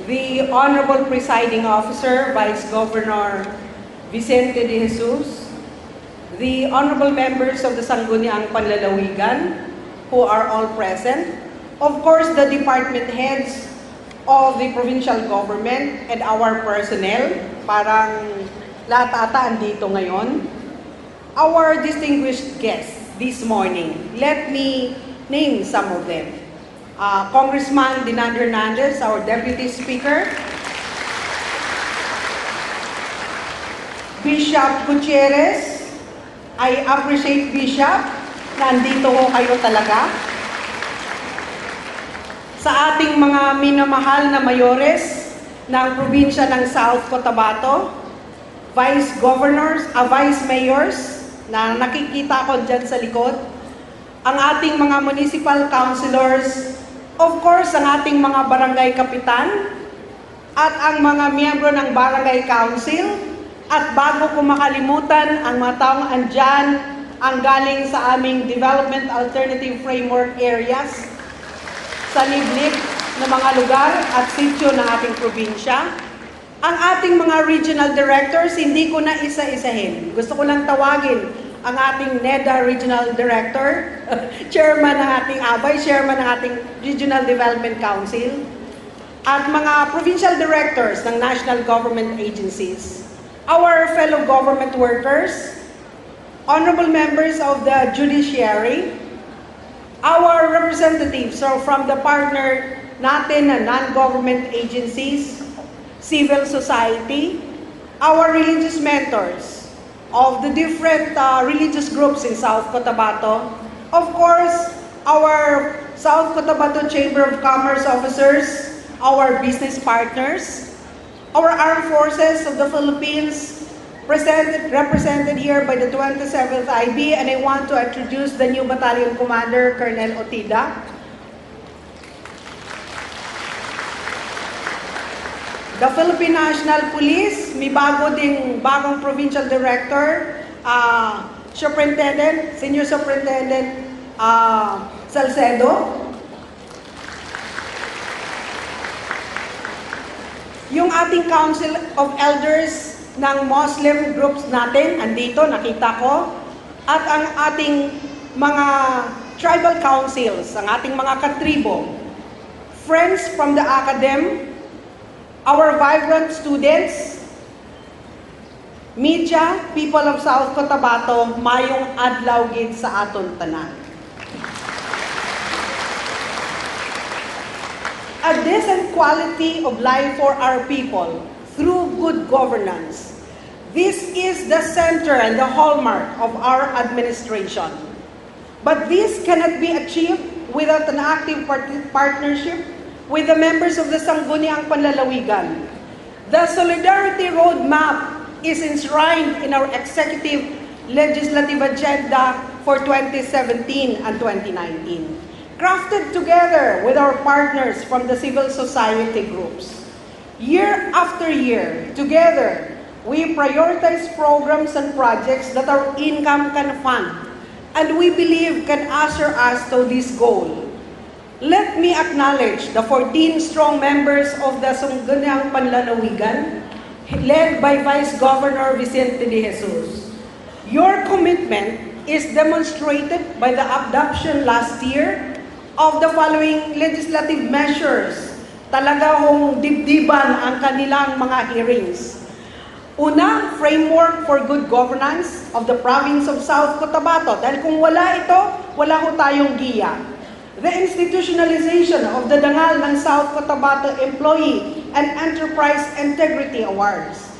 the Honorable Presiding Officer, Vice Governor Vicente de Jesus, the Honorable Members of the Sangguniang Panlalawigan, who are all present, of course, the department heads of the provincial government and our personnel, parang lahat ata andito ngayon, our distinguished guests this morning. Let me name some of them. Congressman Dinan Hernandez, our Deputy Speaker. Bishop Gutierrez, I appreciate Bishop, nandito ko kayo talaga. Sa ating mga minamahal na mayores ng probinsya ng South Cotabato, Vice Governors, Vice Mayors, na nakikita ko dyan sa likod, ang ating mga municipal councilors, of course, ang ating mga barangay kapitan, at ang mga miyembro ng barangay council, at bago ko makalimutan, ang mga taong andyan, ang galing sa aming Development Alternative Framework areas, sa liblib na mga lugar at sityo ng ating probinsya. Ang ating mga regional directors, hindi ko na isa-isahin. Gusto ko lang tawagin ang ating NEDA Regional Director, Chairman ng ating Vice Chairman ng ating Regional Development Council, at mga Provincial Directors ng National Government Agencies, our fellow government workers, honorable members of the Judiciary, our representatives from the partner natin na non-government agencies, civil society, our religious mentors of the different religious groups in South Cotabato, of course, our South Cotabato Chamber of Commerce officers, our business partners, our armed forces of the Philippines, represented here by the 27th IB, and I want to introduce the new battalion commander, Colonel Otida. The Philippine National Police, may bagong provincial director, Senior Superintendent Salcedo. Yung ating Council of Elders ng Muslim groups natin, andito, nakita ko. At ang ating mga tribal councils, ang ating mga katribo, friends from the academy, our vibrant students, media, people of South Cotabato, mayong adlaw gid sa aton tanan. A decent quality of life for our people through good governance. This is the center and the hallmark of our administration. But this cannot be achieved without an active partnership with the members of the Sangguniang Panlalawigan. The Solidarity Roadmap is enshrined in our executive legislative agenda for 2017 and 2019, crafted together with our partners from the civil society groups. Year after year, together, we prioritize programs and projects that our income can fund, and we believe can usher us to this goal. Let me acknowledge the 14 strong members of the Sangguniang Panlalawigan, led by Vice Governor Vicente de Jesus. Your commitment is demonstrated by the adoption last year of the following legislative measures. Talaga hong dibdiban ang kanilang mga hearings. Una, framework for good governance of the province of South Cotabato. Dahil kung wala ito, wala ho tayong giya. The institutionalization of the Dangal ng South Cotabato Employee and Enterprise Integrity Awards.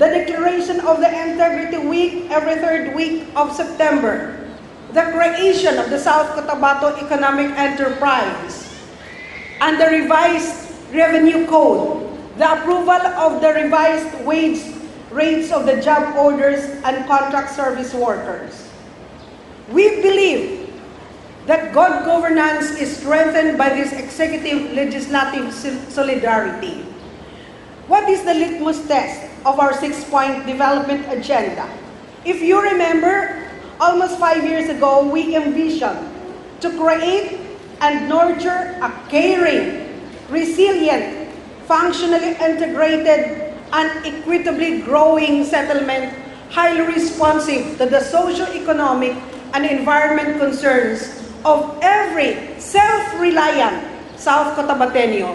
The declaration of the Integrity Week every third week of September. The creation of the South Cotabato Economic Enterprise. And the revised Revenue Code. The approval of the revised wage rates of the job orders and contract service workers. We believe that good governance is strengthened by this executive legislative solidarity. What is the litmus test of our 6-point development agenda? If you remember, almost 5 years ago, we envisioned to create and nurture a caring, resilient, functionally integrated, and equitably growing settlement, highly responsive to the socio-economic and environment concerns of every self-reliant South Cotabateño.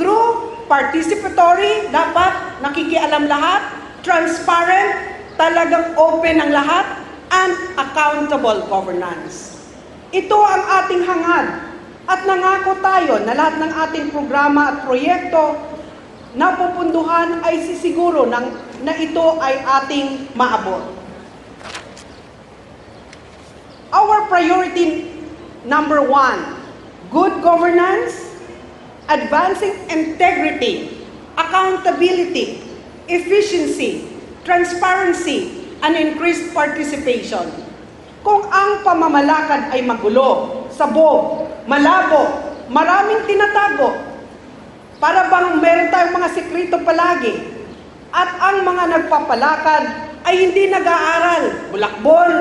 Through participatory, dapat nakikialam lahat, transparent, talagang open ang lahat, and accountable governance. Ito ang ating hangad at nangako tayo na lahat ng ating programa at proyekto na pupunduhan ay sisiguro na ito ay ating maabot. Our priority number 1, good governance, advancing integrity, accountability, efficiency, transparency, and increased participation. Kung ang pamamalakad ay magulo, sabog, malabo, maraming tinatago, para bang meron tayong mga sekreto palagi, at ang mga nagpapalakad ay hindi nag-aaral, bulakbol,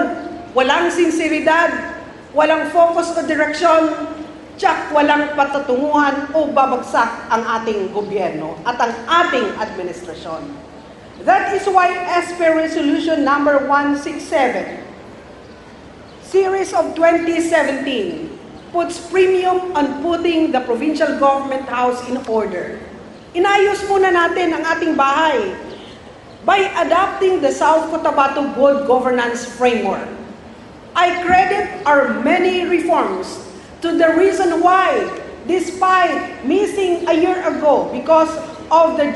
walang sinseridad, walang focus o direksyon, tsak walang patutunguhan o babagsak ang ating gobyerno at ang ating administrasyon. That is why SP Resolution number 167, Series of 2017, puts premium on putting the provincial government house in order. Inayos muna natin ang ating bahay by adopting the South Cotabato Good Governance Framework. I credit our many reforms to the reason why, despite missing a year ago because of the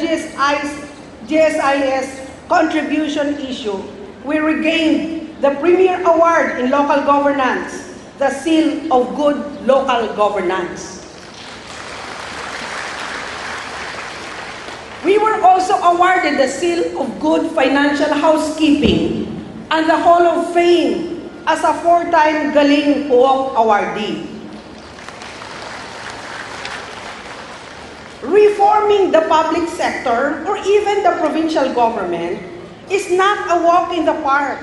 GSIS contribution issue, we regained the Premier Award in Local Governance, the Seal of Good Local Governance. We were also awarded the Seal of Good Financial Housekeeping and the Hall of Fame as a 4-time Galing Puok awardee. Reforming the public sector or even the provincial government is not a walk in the park.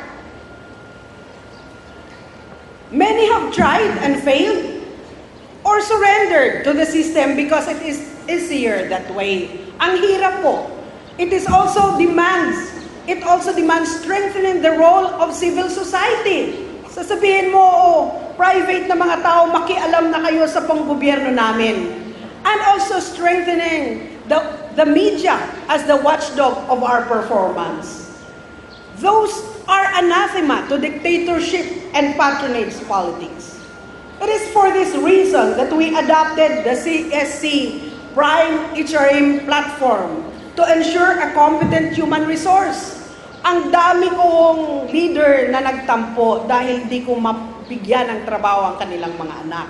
Many have tried and failed or surrendered to the system because it is easier that way. Ang hirap po. It also demands strengthening the role of civil society. Sasabihin mo, private na mga tao, makialam na kayo sa panggobyerno namin. And also strengthening the media as the watchdog of our performance. Those are anathema to dictatorship and patronage politics. It is for this reason that we adopted the CSC Prime HRM platform to ensure a competent human resource. Ang dami kong leader na nagtampo dahil di ko mabigyan ng trabaho ang kanilang mga anak.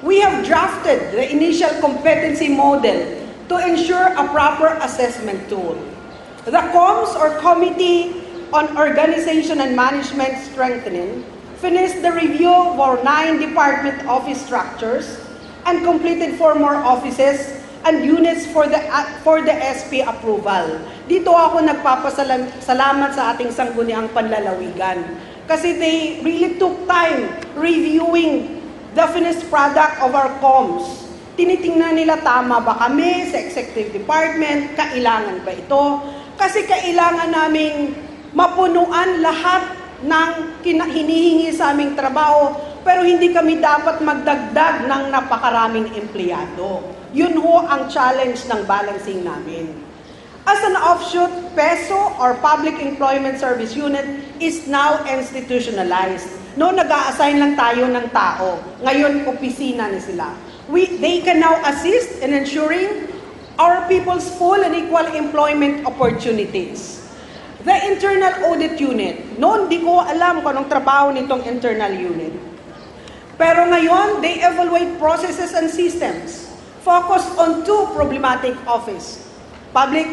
We have drafted the initial competency model to ensure a proper assessment tool. The COMS or Committee on Organization and Management Strengthening finished the review of our 9 department office structures and completed 4 more offices and units for the SP approval. Dito ako nagpapasalamat sa ating sangguniang panlalawigan kasi they really took time reviewing the finished product of our COMS. Tinitingnan nila tama ba kami sa executive department, kailangan ba ito? Kasi kailangan naming mapunuan lahat ng hinihingi sa aming trabaho, pero hindi kami dapat magdagdag ng napakaraming empleyado. Yun ho ang challenge ng balancing namin. As an offshoot, PESO or Public Employment Service Unit is now institutionalized. No, nag-a-assign lang tayo ng tao. Ngayon, opisina na sila. They can now assist in ensuring our people's full and equal employment opportunities. The Internal Audit Unit, noon di ko alam kung anong trabaho nitong internal unit. Pero ngayon, they evaluate processes and systems focused on 2 problematic office, public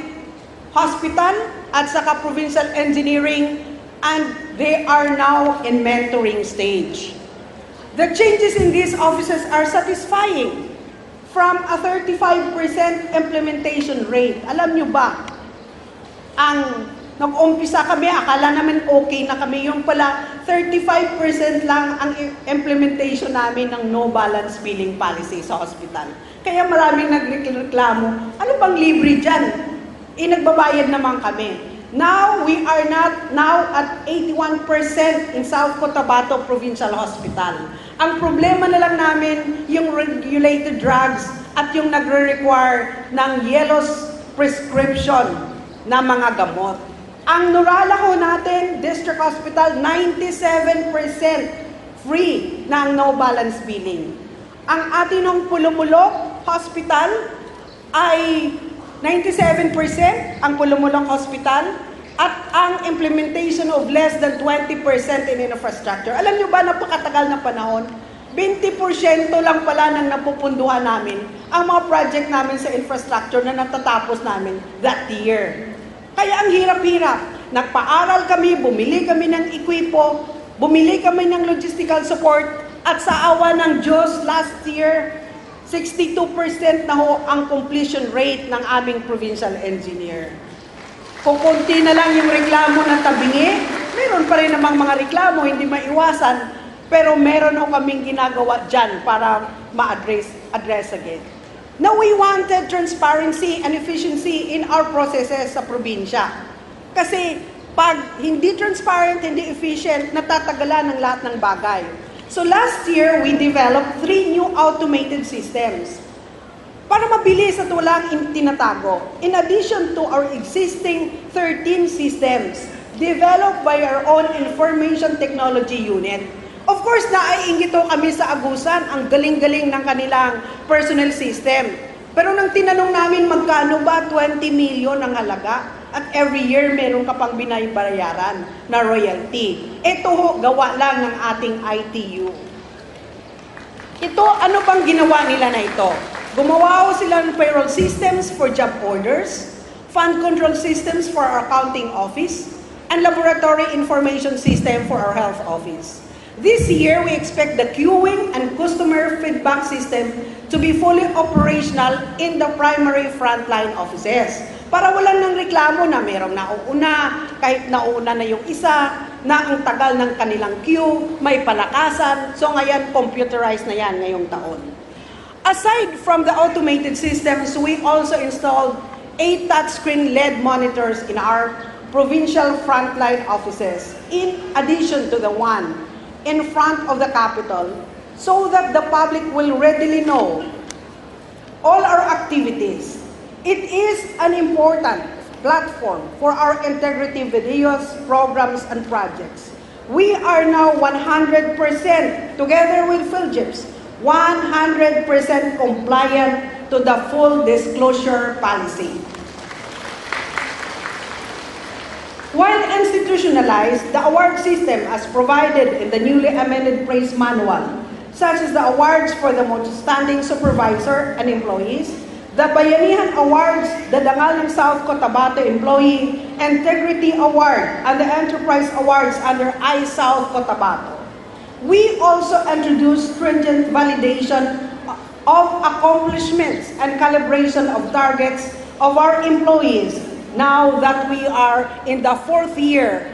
hospital at saka provincial engineering, and they are now in mentoring stage. The changes in these offices are satisfying. From a 35% implementation rate, alam nyo ba, ang Nag-umpisa kami, akala namin okay na kami. Yung pala, 35% lang ang implementation namin ng no balance billing policy sa hospital. Kaya maraming nagreklamo, ano bang libre dyan? Nagbabayad naman kami. Now, we are now at 81% in South Cotabato Provincial Hospital. Ang problema na lang namin, yung regulated drugs at yung nagre-require ng yellow prescription na mga gamot. Ang Nurala ho natin, District Hospital, 97% free na ang no balance billing. Ang atin ng Pulumulok Hospital ay 97% ang Pulumulok Hospital at ang implementation of less than 20% in infrastructure. Alam nyo ba, napakatagal na panahon, 20% lang pala nang napupunduhan namin ang mga project namin sa infrastructure na natatapos namin that year. Kaya ang hirap-hirap. Nagpaaral kami, bumili kami ng ekwipo, bumili kami ng logistical support, at sa awa ng Diyos, last year, 62% na ho ang completion rate ng aming provincial engineer. Kung konti na lang yung reklamo na tabingi, meron pa rin namang mga reklamo, hindi maiwasan, pero meron ho kaming ginagawa dyan para ma-address again. Now, we wanted transparency and efficiency in our processes sa probinsya. Kasi pag hindi transparent, hindi efficient, natatagalan ng lahat ng bagay. So last year, we developed 3 new automated systems para mabilis at walang tinatago. In addition to our existing 13 systems developed by our own information technology unit. Of course, naiingito kami sa Agusan, ang galing-galing ng kanilang personnel system. Pero nang tinanong namin magkano ba, 20 million ang halaga, at every year meron ka pang binabayaran na royalty. Ito ho, gawa lang ng ating ITU. Ito, ano bang ginawa nila na ito? Gumawa ho sila ng payroll systems for job orders, fund control systems for our accounting office, and laboratory information system for our health office. This year, we expect the queuing and customer feedback system to be fully operational in the primary frontline offices. Para walang nang reklamo na mayroong nauuna, kahit nauuna na yung isa, na ang tagal ng kanilang queue, may palakasan. So ngayon, computerized na yan ngayong taon. Aside from the automated systems, we also installed 8 touchscreen LED monitors in our provincial frontline offices, in addition to the one in front of the Capitol, so that the public will readily know all our activities. It is an important platform for our integrity videos, programs, and projects. We are now 100%, together with PhilGIPS, 100% compliant to the full disclosure policy. While institutionalized, the award system as provided in the newly amended praise manual, such as the awards for the most outstanding supervisor and employees, the Bayanihan Awards, the Dangal ng South Cotabato Employee Integrity Award, and the Enterprise Awards under I-South Cotabato. We also introduced stringent validation of accomplishments and calibration of targets of our employees now that we are in the 4th year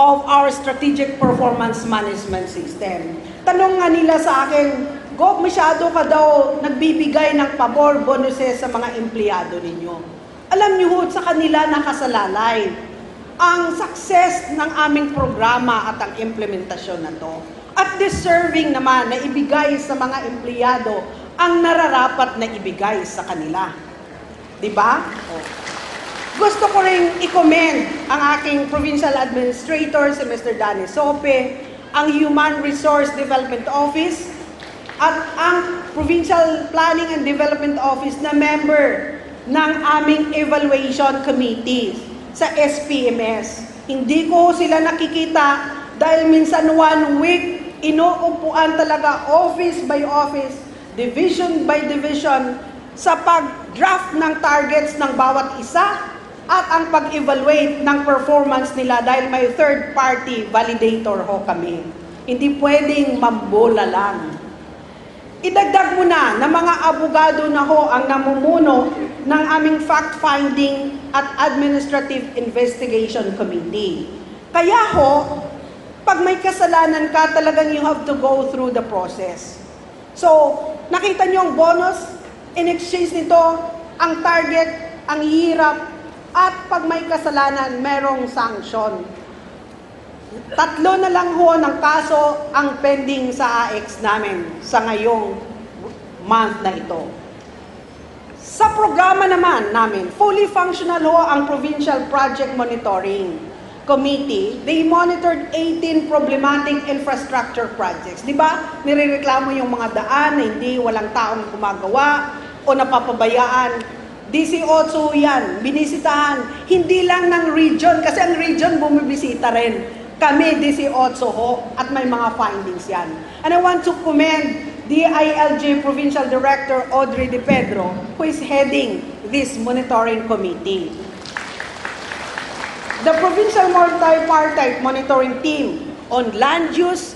of our strategic performance management system. Tanong nga nila sa akin, Gov, masyado ka daw nagbibigay ng pabor, bonuses sa mga empleyado ninyo. Alam niyo ho, sa kanila nakasalalay ang success ng aming programa at ang implementasyon na to. At deserving naman na ibigay sa mga empleyado ang nararapat na ibigay sa kanila. Diba? Gusto ko rin i-commend ang aking provincial administrator, si Mr. Danny Sope, ang Human Resource Development Office, at ang Provincial Planning and Development Office na member ng aming Evaluation Committee sa SPMS. Hindi ko sila nakikita dahil minsan 1 week, inuupuan talaga office by office, division by division, sa pag-draft ng targets ng bawat isa at ang pag-evaluate ng performance nila dahil may third-party validator ho kami. Hindi pwedeng mambola lang. Idagdag mo na mga abogado na ho ang namumuno ng aming fact-finding at administrative investigation committee. Kaya ho, pag may kasalanan ka, talagang you have to go through the process. So, nakita niyo ang bonus, in exchange nito, ang target, ang hirap, at pag may kasalanan, merong sanction. 3 na lang ho ng kaso ang pending sa AX namin sa ngayong month na ito. Sa programa naman namin, fully functional ho ang Provincial Project Monitoring Committee. They monitored 18 problematic infrastructure projects. Di ba? Nirereklamo yung mga daan na hindi, walang taong gumagawa o napapabayaan. 18 yan, binisitahan. Hindi lang ng region, kasi ang region bumibisita rin. Kami, 18 ho, at may mga findings yan. And I want to commend DILG Provincial Director Audrey De Pedro, who is heading this monitoring committee. The Provincial Multi-Partite Monitoring Team on Land Use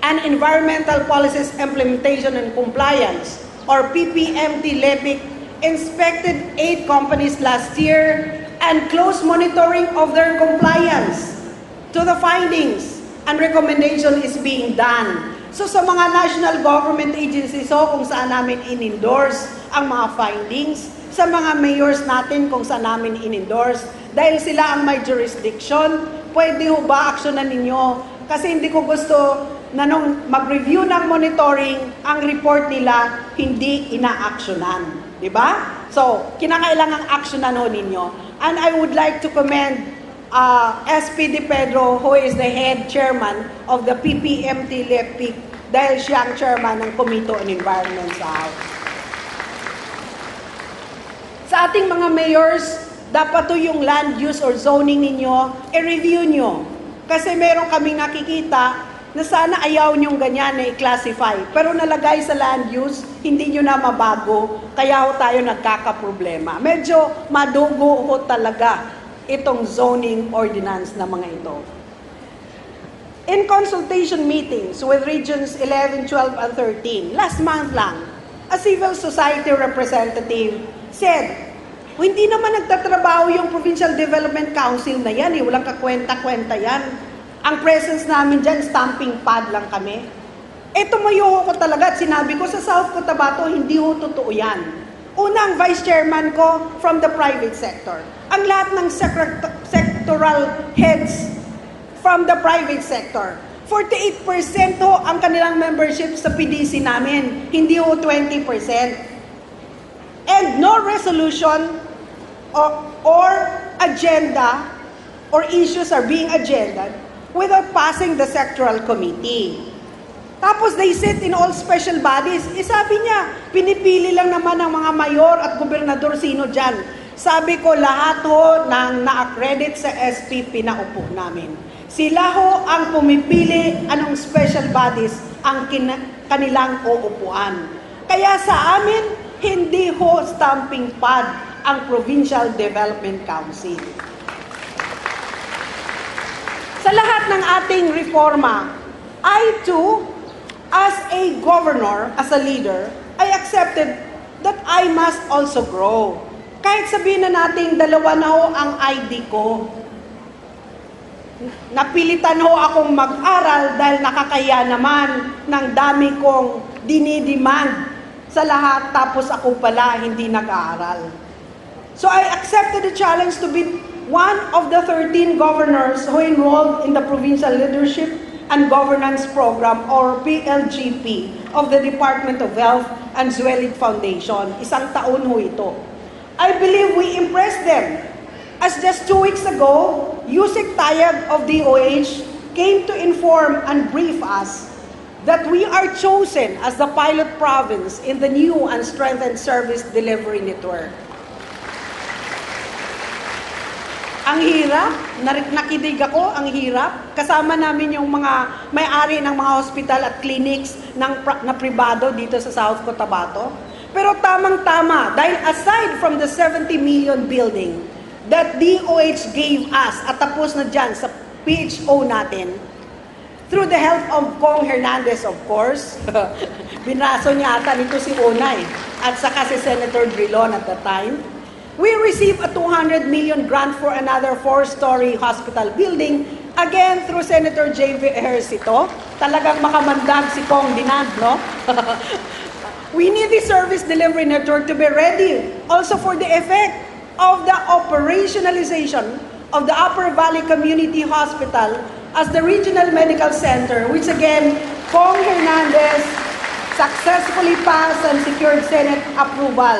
and Environmental Policies Implementation and Compliance, or PPMT-LEPIC, inspected 8 companies last year and close monitoring of their compliance to the findings, and recommendation is being done. So sa mga national government agencies kung saan namin in-endorse ang mga findings, sa mga mayors natin kung saan namin in-endorse, dahil sila ang may jurisdiction, pwede ho ba aksyonan ninyo? Kasi hindi ko gusto na nung mag-review ng monitoring, ang report nila hindi ina-aksyonan. Diba? So, kinakailangang aksyonan ho ninyo. And I would like to commend SP De Pedro, who is the head chairman of the PPMT-LEPIC, dahil siya ang chairman ng Committee on Environment sa House. Sa ating mga mayors, dapat to yung land use or zoning ninyo, i-review nyo. Kasi meron kaming nakikita na sana ayaw nyong ganyan na i-classify. Pero nalagay sa land use, hindi nyo na mabago, kaya ho tayo nagkakaproblema. Medyo madugo ho talaga itong zoning ordinance na mga ito. In consultation meetings with Regions 11, 12, and 13, last month lang, a civil society representative said, hindi naman nagtatrabaho yung Provincial Development Council na yan, walang kakwenta-kwenta yan. Ang presence namin dyan, stamping pad lang kami. Tumayo ko talaga at sinabi ko sa South Cotabato, hindi ho totoo yan. Unang vice chairman ko from the private sector. Ang lahat ng sectoral heads from the private sector. 48% ho ang kanilang membership sa PDC namin, hindi ho 20%. And no resolution or agenda or issues are being agendaed without passing the sectoral committee. Tapos they sit in all special bodies. Sabi niya, pinipili lang naman ng mga mayor at gobernador sino dyan. Sabi ko, lahat ho nang na-accredit sa SP, pinaupo namin. Sila ho ang pumipili anong special bodies ang kanilang uupuan. Kaya sa amin, hindi ho stamping pad ang Provincial Development Council. Sa lahat ng ating reforma, I too, as a governor, as a leader, I accepted that I must also grow. Kahit sabihin na natin, 2 na ho ang ID ko. Napilitan ho akong mag-aral dahil nakakaya naman ng dami kong dinidemand sa lahat, tapos ako pala hindi nag-aaral. So I accepted the challenge to be one of the 13 governors who enrolled in the Provincial Leadership and Governance Program, or PLGP, of the Department of Health and Zuelid Foundation. 1 taon ho ito. I believe we impressed them. As just 2 weeks ago, Yusek Tayag of DOH came to inform and brief us that we are chosen as the pilot province in the new and strengthened service delivery network. Ang hirap, nakinig ako, ang hirap. Kasama namin yung mga may-ari ng mga hospital at clinics na pribado dito sa South Cotabato. Pero tamang-tama, dahil aside from the 70 million building that DOH gave us, at tapos na dyan sa PHO natin, through the help of Kong Hernandez, of course, binaso niya ata nito si Onay, at saka si Senator Drilon at the time, We received a 200 million grant for another 4-story hospital building, again through Senator J.V. Ejercito. Talagang makamandag si Kong Dinag, no? We need the service delivery network to be ready also for the effect of the operationalization of the Upper Valley Community Hospital as the regional medical center, which again, Kong Hernandez successfully passed and secured Senate approval.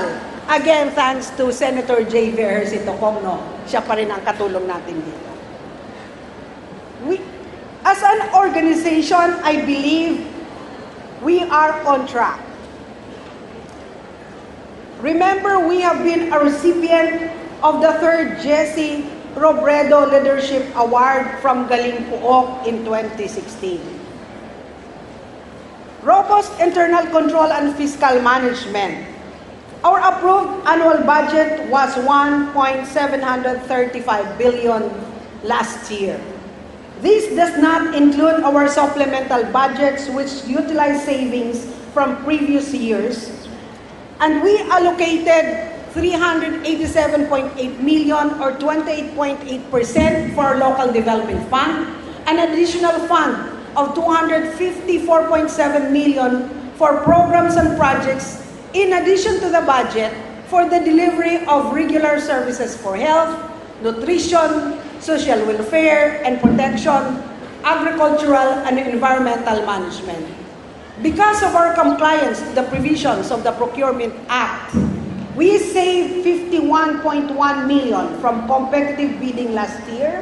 Again, thanks to Senator J.V. Ejercito, Kong, no? Siya pa rin ang katulong natin dito. As an organization, I believe we are on track. Remember, we have been a recipient of the 3rd Jesse Robredo Leadership Award from Galing Puok in 2016. Robust internal control and fiscal management. Our approved annual budget was 1.735 billion last year. This does not include our supplemental budgets, which utilize savings from previous years. And we allocated 387.8 million or 28.8% for our local development fund, an additional fund of 254.7 million for programs and projects in addition to the budget for the delivery of regular services for health, nutrition, social welfare and protection, agricultural and environmental management. Because of our compliance to the provisions of the Procurement Act, we saved 51.1 million from competitive bidding last year,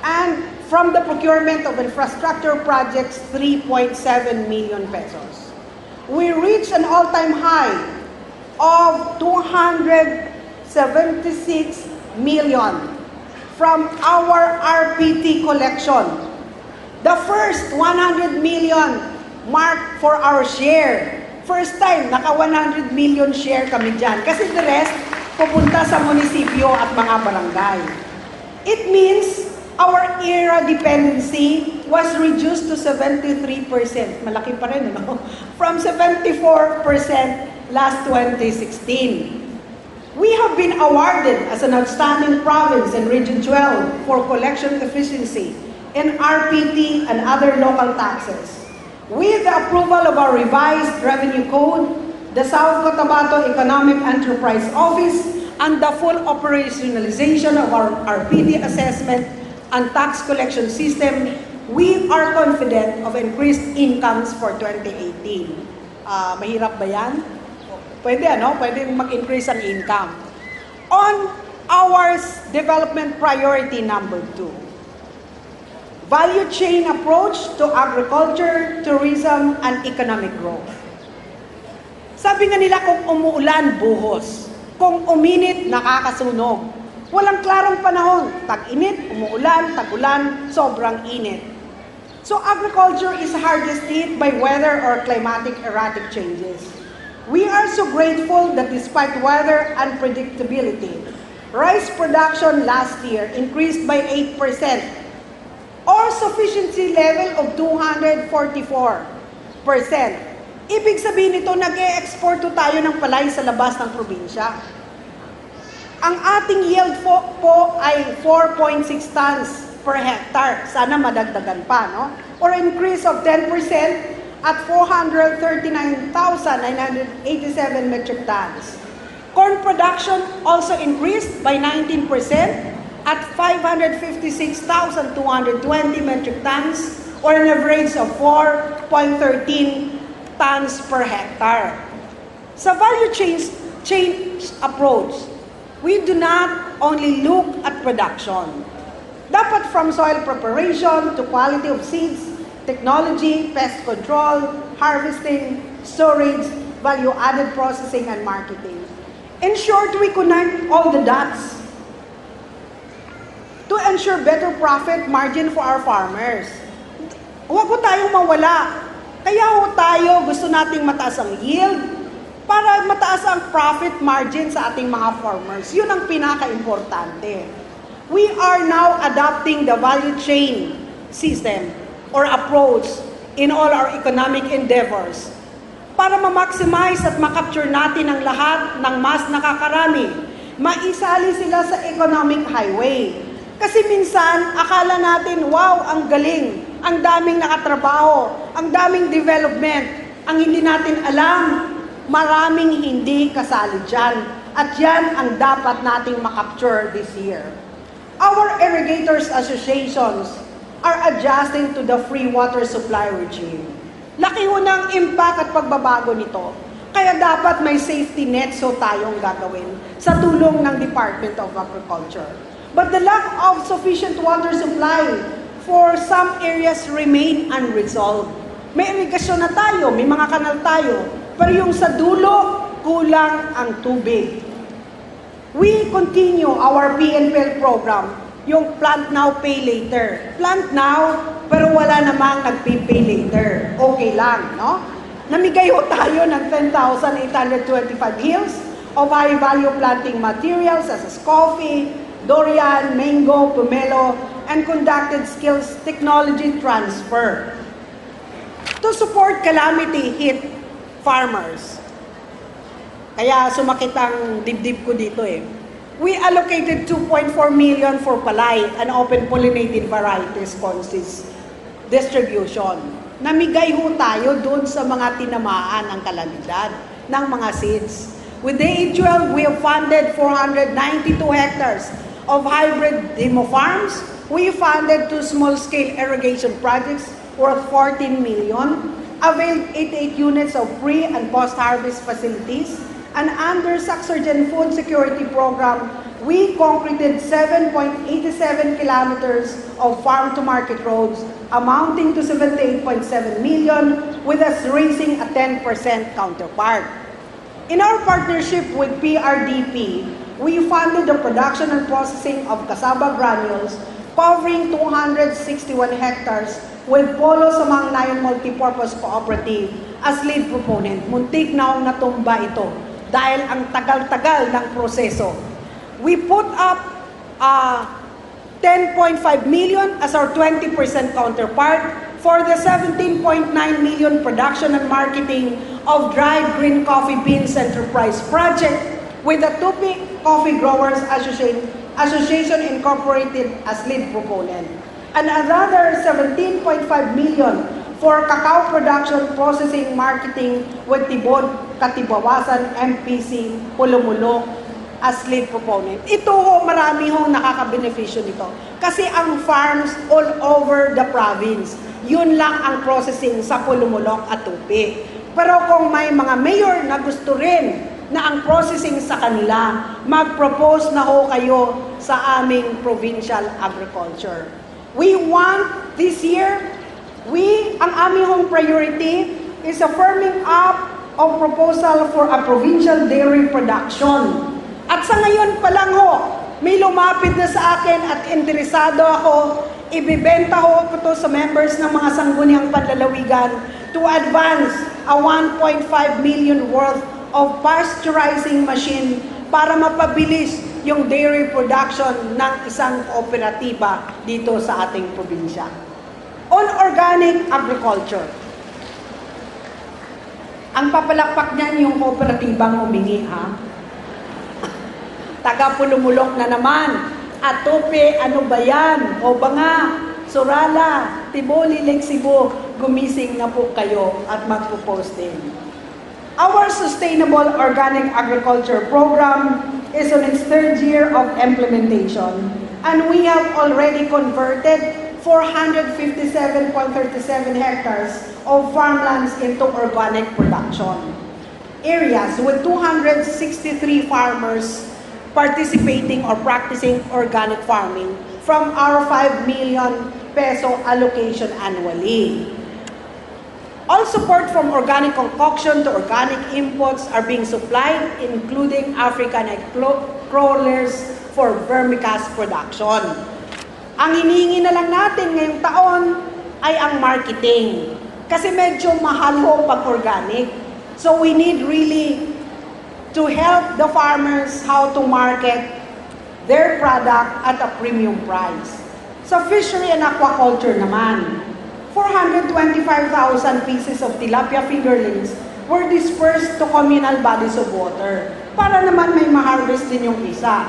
and from the procurement of infrastructure projects, 3.7 million pesos. We reached an all-time high of 276 million from our RPT collection. The first 100 million mark for our share. First time, naka 100 million share kami dyan. Kasi the rest, pupunta sa munisipyo at mga barangay. It means our era dependency was reduced to 73%. Malaki pa rin, no? From 74% last 2016. We have been awarded as an outstanding province in Region 12 for collection efficiency in RPT and other local taxes. With the approval of our revised revenue code, the South Cotabato Economic Enterprise Office, and the full operationalization of our RPT assessment and tax collection system, we are confident of increased incomes for 2018. Mahirap ba yan? Pwede, ano? Pwede mag-increase ang income. On our development priority number 2, value chain approach to agriculture, tourism, and economic growth. Sabi nga nila, kung umuulan, buhos. Kung uminit, nakakasunog. Walang klarong panahon. Tag-init, umuulan, tag-ulan, sobrang init. So agriculture is hardest hit by weather or climatic erratic changes. We are so grateful that despite weather unpredictability, rice production last year increased by 8%, or sufficiency level of 244%. Ibig sabihin nito, nag-e-export tayo ng palay sa labas ng probinsya. Ang ating yield po ay 4.6 tons per hectare. Sana madagdagan pa, no? Or increase of 10% at 439,987 metric tons. Corn production also increased by 19% at 556,220 metric tons, or an average of 4.13 tons per hectare. Sa value chain approach, we do not only look at production. Dapat from soil preparation to quality of seeds, technology, pest control, harvesting, storage, value-added processing, and marketing. In short, we connect all the dots to ensure better profit margin for our farmers. Huwag ko tayong mawala. Kaya tayo gusto nating mataas ang yield para mataas ang profit margin sa ating mga farmers. Yun ang pinaka-importante. We are now adopting the value chain system or approach in all our economic endeavors para ma-maximize at ma-capture natin ang lahat ng mas nakakarami maisali sila sa economic highway. Kasi minsan, akala natin, wow, ang galing, ang daming nakatrabaho, ang daming development. Ang hindi natin alam, maraming hindi kasali dyan. At yan ang dapat nating makapture this year. Our irrigators associations are adjusting to the free water supply regime. Laki ho ng impact at pagbabago nito. Kaya dapat may safety net so tayong gagawin sa tulong ng Department of Agriculture. But the lack of sufficient water supply for some areas remain unresolved. May irigasyon na tayo, may mga kanal tayo, pero yung sa dulo, kulang ang tubig. We continue our PNPL program, yung plant now, pay later. Plant now, pero wala namang nagpay later. Okay lang, no? Namigay ho tayo ng 10,825 hills of high-value planting materials such as coffee, durian, mango, pomelo, and conducted skills technology transfer to support calamity hit farmers. Kaya sumakit ang dibdib ko dito eh. We allocated 2.4 million for palay and open pollinated varieties consist distribution. Namigay ho tayo doon sa mga tinamaan ng kalamidad ng mga seeds. With the 812, we have funded 492 hectares of hybrid demo farms. We funded 2 small-scale irrigation projects worth 14 million, availed 88 units of pre- and post-harvest facilities, and under Saxorgen Food Security Program, we concreted 7.87 kilometers of farm-to-market roads amounting to 78.7 million, with us raising a 10% counterpart. In our partnership with PRDP, we funded the production and processing of cassava granules covering 261 hectares with Polo Samang-Nayon Multipurpose Cooperative as lead proponent. Muntik na akong natumba ito dahil ang tagal-tagal ng proseso. We put up 10.5 million as our 20% counterpart for the 17.9 million production and marketing of dried green coffee beans enterprise project with the Tupi Coffee Growers Association Incorporated as lead proponent. And another 17.5 million for cacao production, processing, marketing with Tibod, Katibawasan, MPC, Pulumulok as lead proponent. Ito ho, marami hong nakakabeneficyo nito. Kasi ang farms all over the province, yun lang ang processing sa Pulumulok at Tupi. Pero kung may mga mayor na gusto rin na ang processing sa kanila, mag-propose na ho kayo sa aming provincial agriculture. We want this year, ang aming hong priority is a firming up of proposal for a provincial dairy production. At sa ngayon pa lang ho, may lumapit na sa akin at interesado ako, ibibenta ho ko to sa members ng mga sangguniang panlalawigan to advance a 1.5 million worth of pasteurizing machine para mapabilis yung dairy production ng isang kooperatiba dito sa ating probinsya. On organic agriculture, ang papalakpak niyan yung kooperatibang humingi, ha? Taga Pulumulok na naman. At Tupi, ano ba yan? O Banga, Surala, Tiboli, Lexibo, gumising na po kayo at magpo-post din. Our Sustainable Organic Agriculture Program is on its 3rd year of implementation, and we have already converted 457.37 hectares of farmlands into organic production areas with 263 farmers participating or practicing organic farming from our 5 million peso allocation annually. All support from organic concoction to organic inputs are being supplied, including African egg crawlers for vermicast production. Ang hinihingi na lang natin ngayong taon ay ang marketing. Kasi medyo mahal ho pag organic. So we need really to help the farmers how to market their product at a premium price. Sa fishery and aquaculture naman, 425,000 pieces of tilapia fingerlings were dispersed to communal bodies of water. para naman may ma-harvest din yung isa.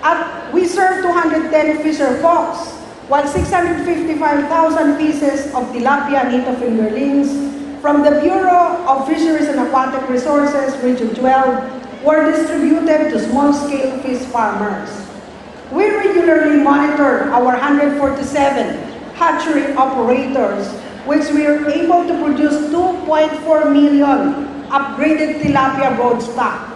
At we serve 210 fisher folks, while 655,000 pieces of tilapia nito fingerlings from the Bureau of Fisheries and Aquatic Resources, Region 12, were distributed to small-scale fish farmers. We regularly monitor our 147 hatchery operators, which we are able to produce 2.4 million upgraded tilapia broodstock.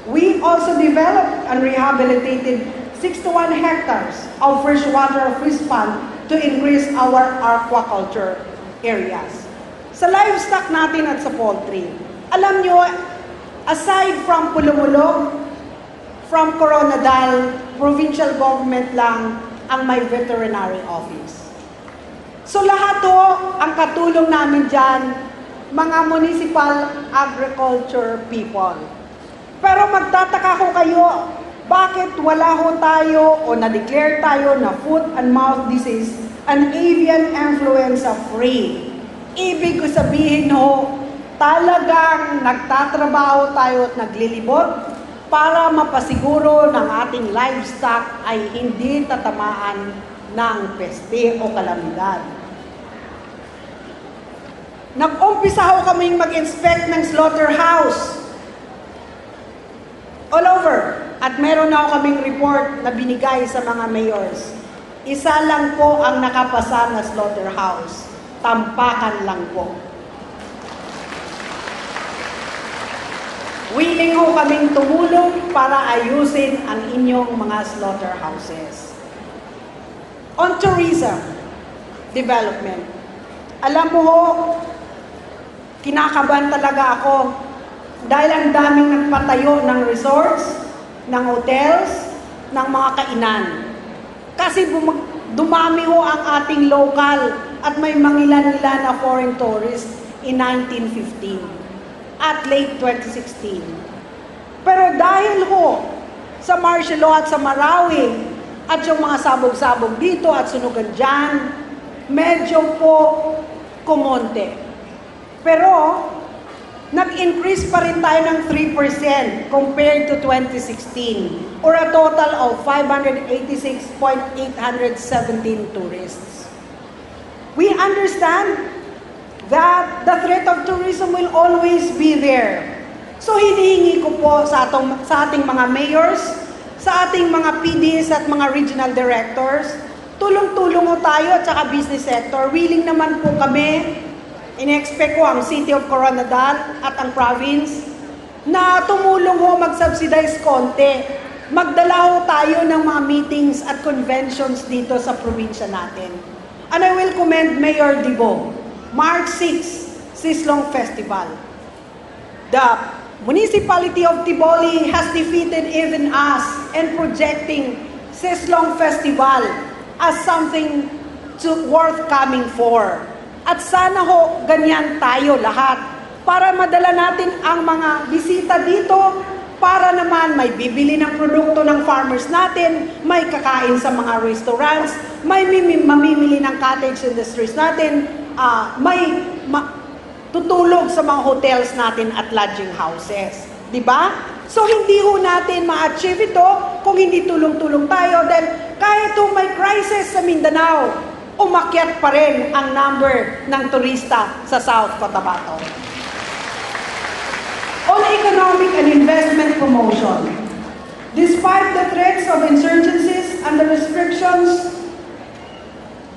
We also developed and rehabilitated 61 hectares of freshwater fish pond to increase our aquaculture areas. Sa livestock natin at sa poultry, alam nyo, aside from Pulumulog, from Coronadal, provincial government lang ang may veterinary office. So lahat to, ang katulong namin dyan, mga municipal agriculture people. Pero magtataka ko kayo, bakit wala ho tayo o na-declare tayo na foot and mouth disease and avian influenza free? Ibig ko sabihin ho, talagang nagtatrabaho tayo at naglilibot para mapasiguro ng ating livestock ay hindi tatamaan ng peste o kalamidad. Nag-umpisa ho kaming mag-inspect ng slaughterhouse all over. At meron na ho kaming report na binigay sa mga mayors. Isa lang po ang nakapasa na slaughterhouse. Tampakan lang po. Willing ho kaming tumulong para ayusin ang inyong mga slaughterhouses. On tourism development. Alam mo ho, kinakabahan talaga ako dahil ang daming nagpatayo ng resorts, ng hotels, ng mga kainan. Kasi dumami ho ang ating local at may mangilan-ilan na foreign tourists in 1915 at late 2016. Pero dahil ho sa martial law at sa Marawi at yung mga sabog-sabog dito at sunugan dyan, medyo po kumonte. Pero nag-increase pa rin tayo ng 3% compared to 2016 or a total of 586,817 tourists. We understand that the threat of tourism will always be there. So hinihingi ko po sa ating mga mayors, sa ating mga PDs at mga regional directors, tulong-tulong ho tayo at saka business sector. Willing naman po kami, in-expect ko ang City of Coronadal at ang province na tumulong ho mag-subsidize konti. Magdala ho tayo ng mga meetings at conventions dito sa probinsya natin. And I will commend Mayor Dibo. March 6, Sislong Festival. The municipality of Tiboli has defeated even us in projecting Sislong Festival as something worth coming for. At sana ho, ganyan tayo lahat para madala natin ang mga bisita dito para naman may bibili ng produkto ng farmers natin, may kakain sa mga restaurants, may mamimili ng cottage industries natin, may tutulog sa mga hotels natin at lodging houses. Diba? So hindi ho natin ma-achieve ito kung hindi tulong-tulong tayo dahil kahit may crisis sa Mindanao, umakyat pa rin ang number ng turista sa South Cotabato. On economic and investment promotion, despite the threats of insurgencies and the restrictions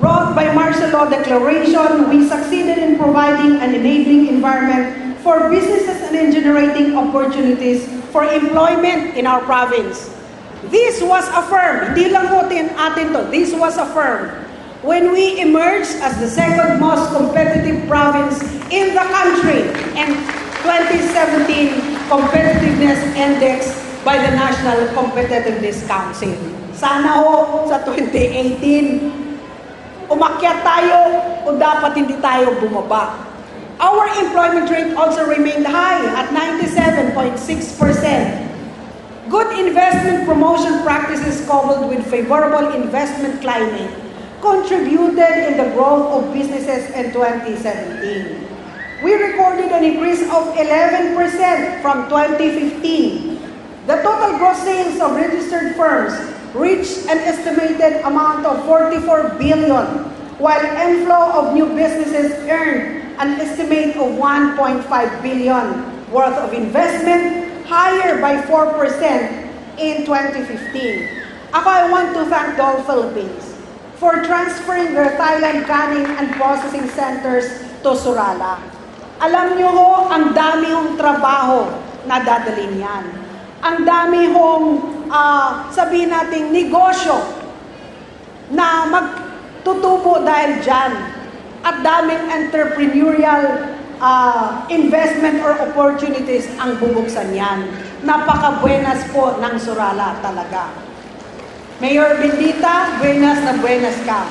brought by martial law declaration, we succeeded in providing an enabling environment for businesses and in generating opportunities for employment in our province. This was affirmed, hindi lang atin to, this was affirmed when we emerged as the second most competitive province in the country in 2017 Competitiveness Index by the National Competitiveness Council. Sana ho sa 2018, umakyat tayo o dapat hindi tayo bumaba. Our employment rate also remained high at 97.6%. Good investment promotion practices coupled with favorable investment climate contributed in the growth of businesses in 2017. We recorded an increase of 11% from 2015 The total gross sales of registered firms reached an estimated amount of 44 billion, while inflow of new businesses earned an estimate of 1.5 billion worth of investment, higher by 4% in 2015. I want to thank the whole Philippines for transferring their Thailand canning and processing centers to Surala. Alam nyo ho, ang dami hong trabaho na dadalhin yan. Ang dami hong, sabihin nating, negosyo na magtutubo dahil dyan. At daming entrepreneurial investment or opportunities ang bubuksan yan. Napaka-buenas po ng Surala talaga. Mayor Bendita, buenas na buenas ka.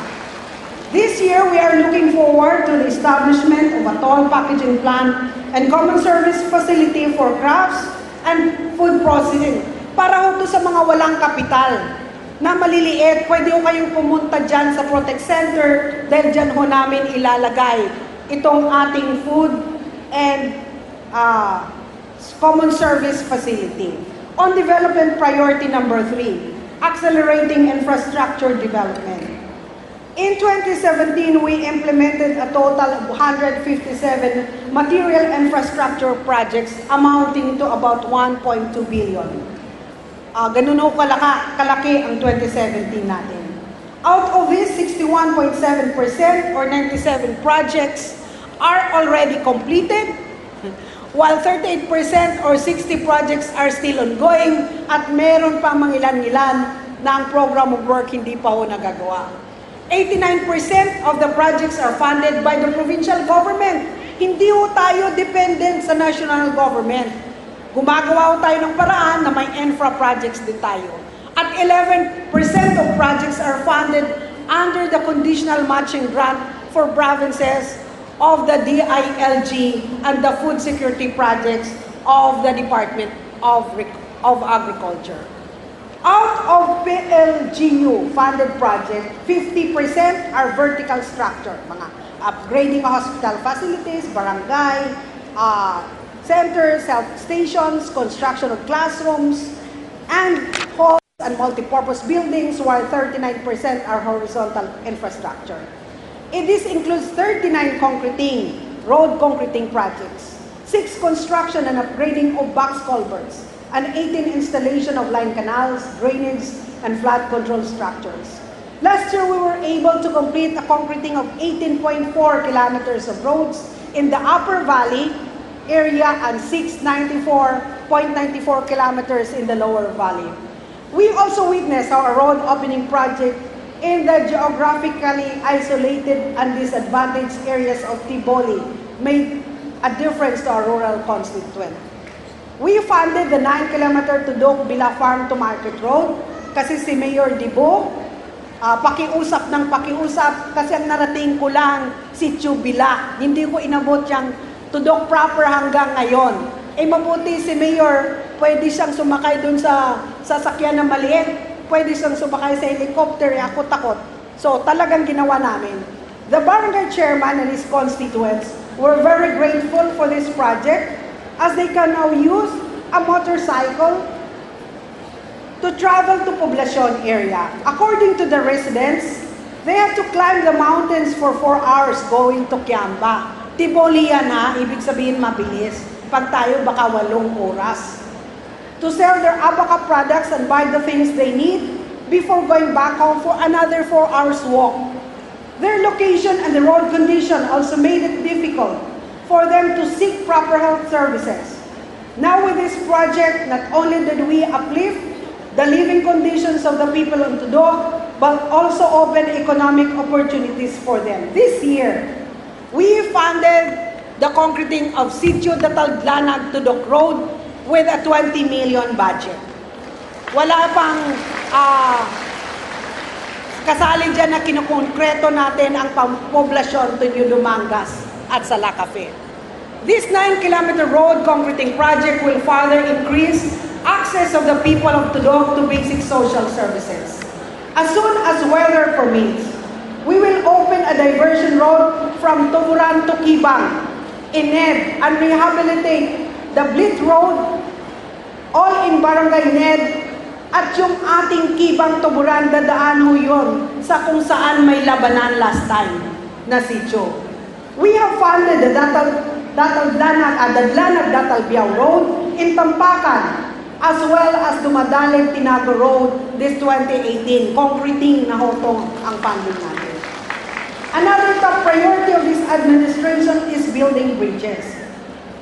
This year, we are looking forward to the establishment of a toll packaging plant and common service facility for crafts and food processing. Para ho to sa mga walang kapital na maliliit, pwede ho kayong pumunta dyan sa Protect Center dahil dyan ho namin ilalagay itong ating food and common service facility. On development priority number 3, accelerating infrastructure development. In 2017, we implemented a total of 157 material infrastructure projects amounting to about 1.2 billion. Ganun ho kalaki ang 2017 natin. Out of this, 61.7% or 97 projects are already completed, while 38% or 60 projects are still ongoing at meron pa mangilan-ngilan na ang program of work hindi pa ho nagagawa. 89% of the projects are funded by the provincial government. Hindi ho tayo dependent sa national government. Gumagawa ho tayo ng paraan na may infra projects din tayo. At 11% of projects are funded under the conditional matching grant for provinces of the DILG and the food security projects of the Department of Agriculture. Out of PLGU funded project, 50% are vertical structure, mga upgrading hospital facilities, barangay, centers, health stations, construction of classrooms, and halls and multipurpose buildings, while 39% are horizontal infrastructure. This includes 39 road concreting projects, 6 construction and upgrading of box culverts, and 18 installation of line canals, drainage, and flood control structures. Last year, we were able to complete a concreting of 18.4 kilometers of roads in the Upper Valley area and 694.94 kilometers in the Lower Valley. We also witnessed how a road opening project in the geographically isolated and disadvantaged areas of Tiboli made a difference to our rural constituent. We funded the 9-kilometer Tudok Bila Farm to Market Road kasi si Mayor Dibo, pakiusap kasi ang narating ko lang si Bila. Hindi ko inabot yung Tudok proper hanggang ngayon. Mabuti si Mayor, pwede siyang sumakay dun sa sasakyan na maliit, pwede siyang sumakay sa helicopter, ako takot. So talagang ginawa namin. The barangay chairman and his constituents were very grateful for this project as they can now use a motorcycle to travel to Poblacion area. According to the residents, they have to climb the mountains for 4 hours going to Kiamba. Tiboli yan ha, ibig sabihin mabilis. Pag tayo baka 8 oras. To sell their abaca products and buy the things they need before going back home for another 4 hours walk. Their location and the road condition also made it difficult for them to seek proper health services. Now with this project, not only did we uplift the living conditions of the people of Tudok, but also open economic opportunities for them. This year, we funded the concreting of Sitio Datalglanag Tudok Road with a 20 million budget. Wala pang kasali dyan na kinukonkreto natin ang poblasyon to New Dumangas at sa Lacafe. This 9-kilometer road concreting project will further increase access of the people of Tudok to basic social services. As soon as weather permits, we will open a diversion road from Tuburan to Kibang in Ned and rehabilitate the Blit Road all in Barangay Ned, at yung ating Kibang Tuburan, dadaan ho yun sa kung saan may labanan last time na sityo. We have funded the Dadlanag-Datalbiao Road in Tampakan, as well as Dumadalig-Tinago Road this 2018. Concreting na ho ang funding natin. Another top priority of this administration is building bridges.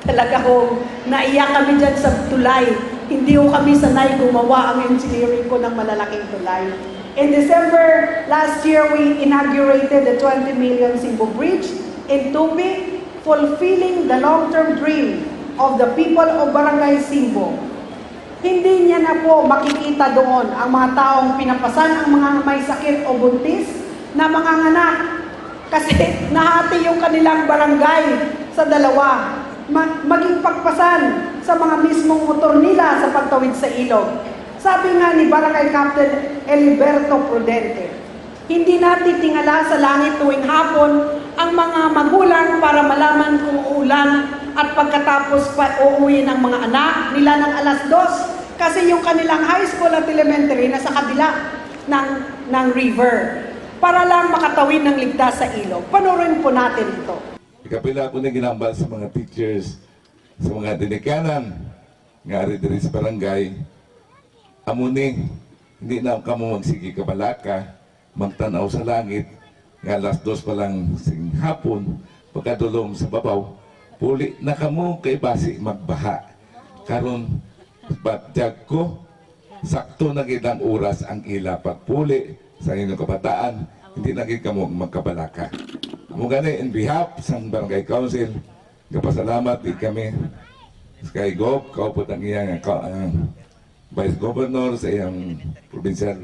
Talaga ho, naiyak kami dyan sa tulay. Hindi ko kami sanay gumawa ang engineering ko ng malalaking tulay. In December last year, we inaugurated the 20 million Simbo Bridge in Tupi, fulfilling the long-term dream of the people of Barangay Simbo. Hindi niya na po makikita doon ang mga taong pinapasan ang mga may sakit o buntis na mga anak. Kasi nahati yung kanilang barangay sa dalawa. Maging pagpasan sa mga mismong motor nila sa pagtawid sa ilog. Sabi nga ni Barangay Captain Eliberto Prudente, hindi natin tingala sa langit tuwing hapon ang mga magulang para malaman kung uulan at pagkatapos pa uuwi ng mga anak nila ng alas 2 kasi yung kanilang high school at elementary na sa kabila ng river para lang makatawid ng ligtas sa ilog. Panoorin po natin ito. Kapila ko na ginambal sa mga teachers, sa mga dinikanan, nga rin sa barangay, amuning, hindi na kamo magsigi kabalaka, magtanaw sa langit, nga alas 2 pa lang sing hapon, pagkadulong sa babaw, puli na kamo kay basi magbaha. Karon, batjag ko, sakto na gitang oras ang ila pagpuli sa inyong kabataan, hindi na gid kamo magkabalaka. Amo gani, in behalf sa Barangay Council, kapasalamat di kami sa kay Gov, kaupot ang iyang Vice Governor, sa iyang Provincial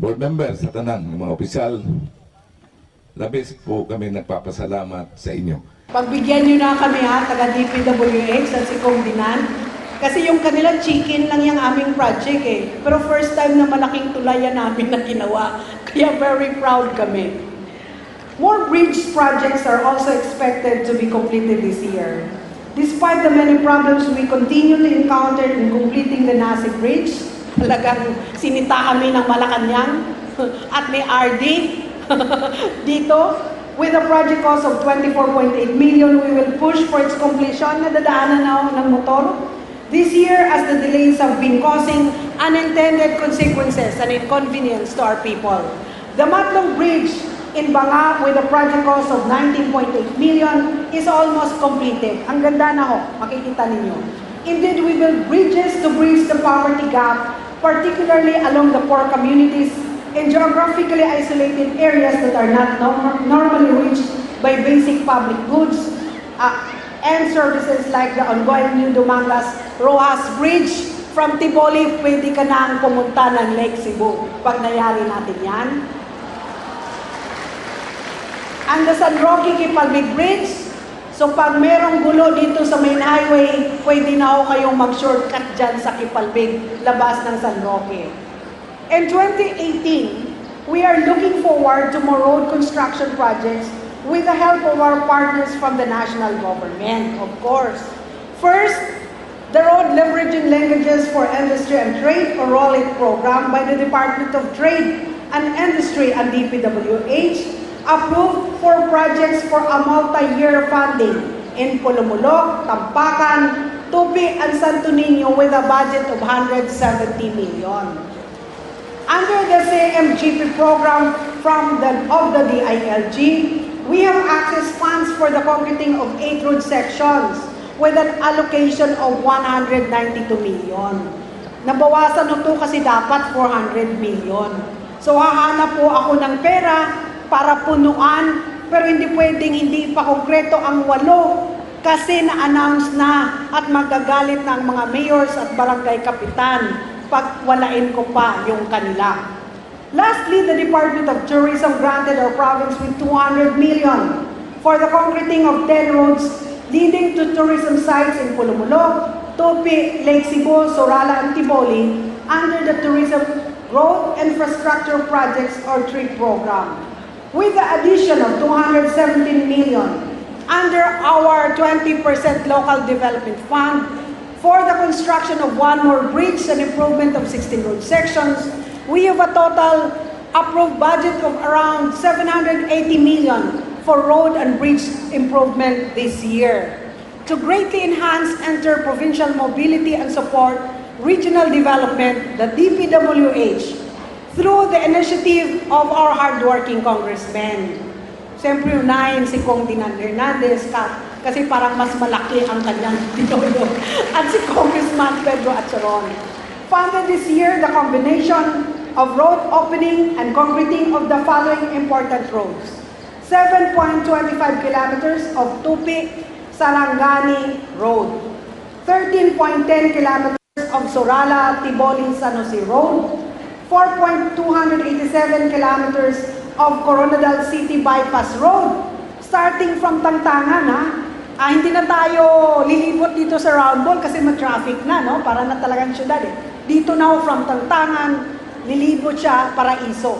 Board Members, sa tanan, ng mga opisyal. Labis po kami nagpapasalamat sa inyo. Pagbigyan nyo na kami ha, taga DPWH at si Kong Dinan. Kasi yung kanila chicken lang yung aming project eh. Pero first time na malaking tulayan namin na ginawa. Kaya very proud kami. More bridge projects are also expected to be completed this year. Despite the many problems we continue to encounter in completing the Nasib Bridge, talagang sinita kami ng Malacanang at may RD dito. With a project cost of 24.8 million, we will push for its completion na dadaanan na ng motor. This year, as the delays have been causing unintended consequences and inconvenience to our people. The Matlong Bridge in Banga, with a project cost of 19.8 million, is almost completed. Ang ganda na ho, makikita ninyo. Indeed, we build bridges to bridge the poverty gap, particularly along the poor communities in geographically isolated areas that are not normally reached by basic public goods and services like the ongoing New Dumangas Rojas Bridge. From Tiboli, pwede ka na pumunta ng Lake Cebu pag nayari natin yan. And the San Roque Kipalbig Bridge, so pag merong gulo dito sa main highway, pwede na ako kayong mag-shortcut dyan sa Kipalbig, labas ng San Roque. In 2018, we are looking forward to more road construction projects with the help of our partners from the national government, of course. First, the Road Leveraging Linkages for Industry and Trade, or ROLIT program by the Department of Trade and Industry and DPWH, approved for projects for a multi-year funding in Pulumulok, Tampakan, Tupi, and Santo Niño with a budget of 170 million. Under the CMGP program of the DILG, we have access funds for the concreting of 8 road sections with an allocation of 192 million. Nabawasan ito kasi dapat 400 million. So hahanap po ako ng pera para punuan, pero hindi pwedeng hindi pa konkreto ang 8 kasi na-announce na at magagalit na ang mga mayors at barangay kapitan pag walain ko pa yung kanila. Lastly, the Department of Tourism granted our province with 200 million for the concreting of 10 roads leading to tourism sites in Pulumulok, Tupi, Lake Cebu, Sorala, and Tiboli under the Tourism Road Infrastructure Projects or TRIP program. With the addition of 217 million under our 20% local development fund For the construction of one more bridge and improvement of 16 road sections, we have a total approved budget of around 780 million for road and bridge improvement this year. To greatly enhance inter-provincial mobility and support regional development, the DPWH, through the initiative of our hardworking congressmen. Siyempre, unahin si Kong Dinan Hernandez kasi parang mas malaki ang kanyang tinodo. At si Congressman Pedro Acharon. Funded this year the combination of road opening and concreting of the following important roads. 7.25 kilometers of Tupi-Sarangani Road. 13.10 kilometers of Sorala-Tiboli-San Jose Road. 4.287 kilometers of Coronadal City Bypass Road. Starting from Tangtangan, hindi na tayo lilibot dito sa round ball kasi ma-traffic na, no? Para na talagang syudad eh. Dito na from Tangtangan, lilibot siya Paraiso.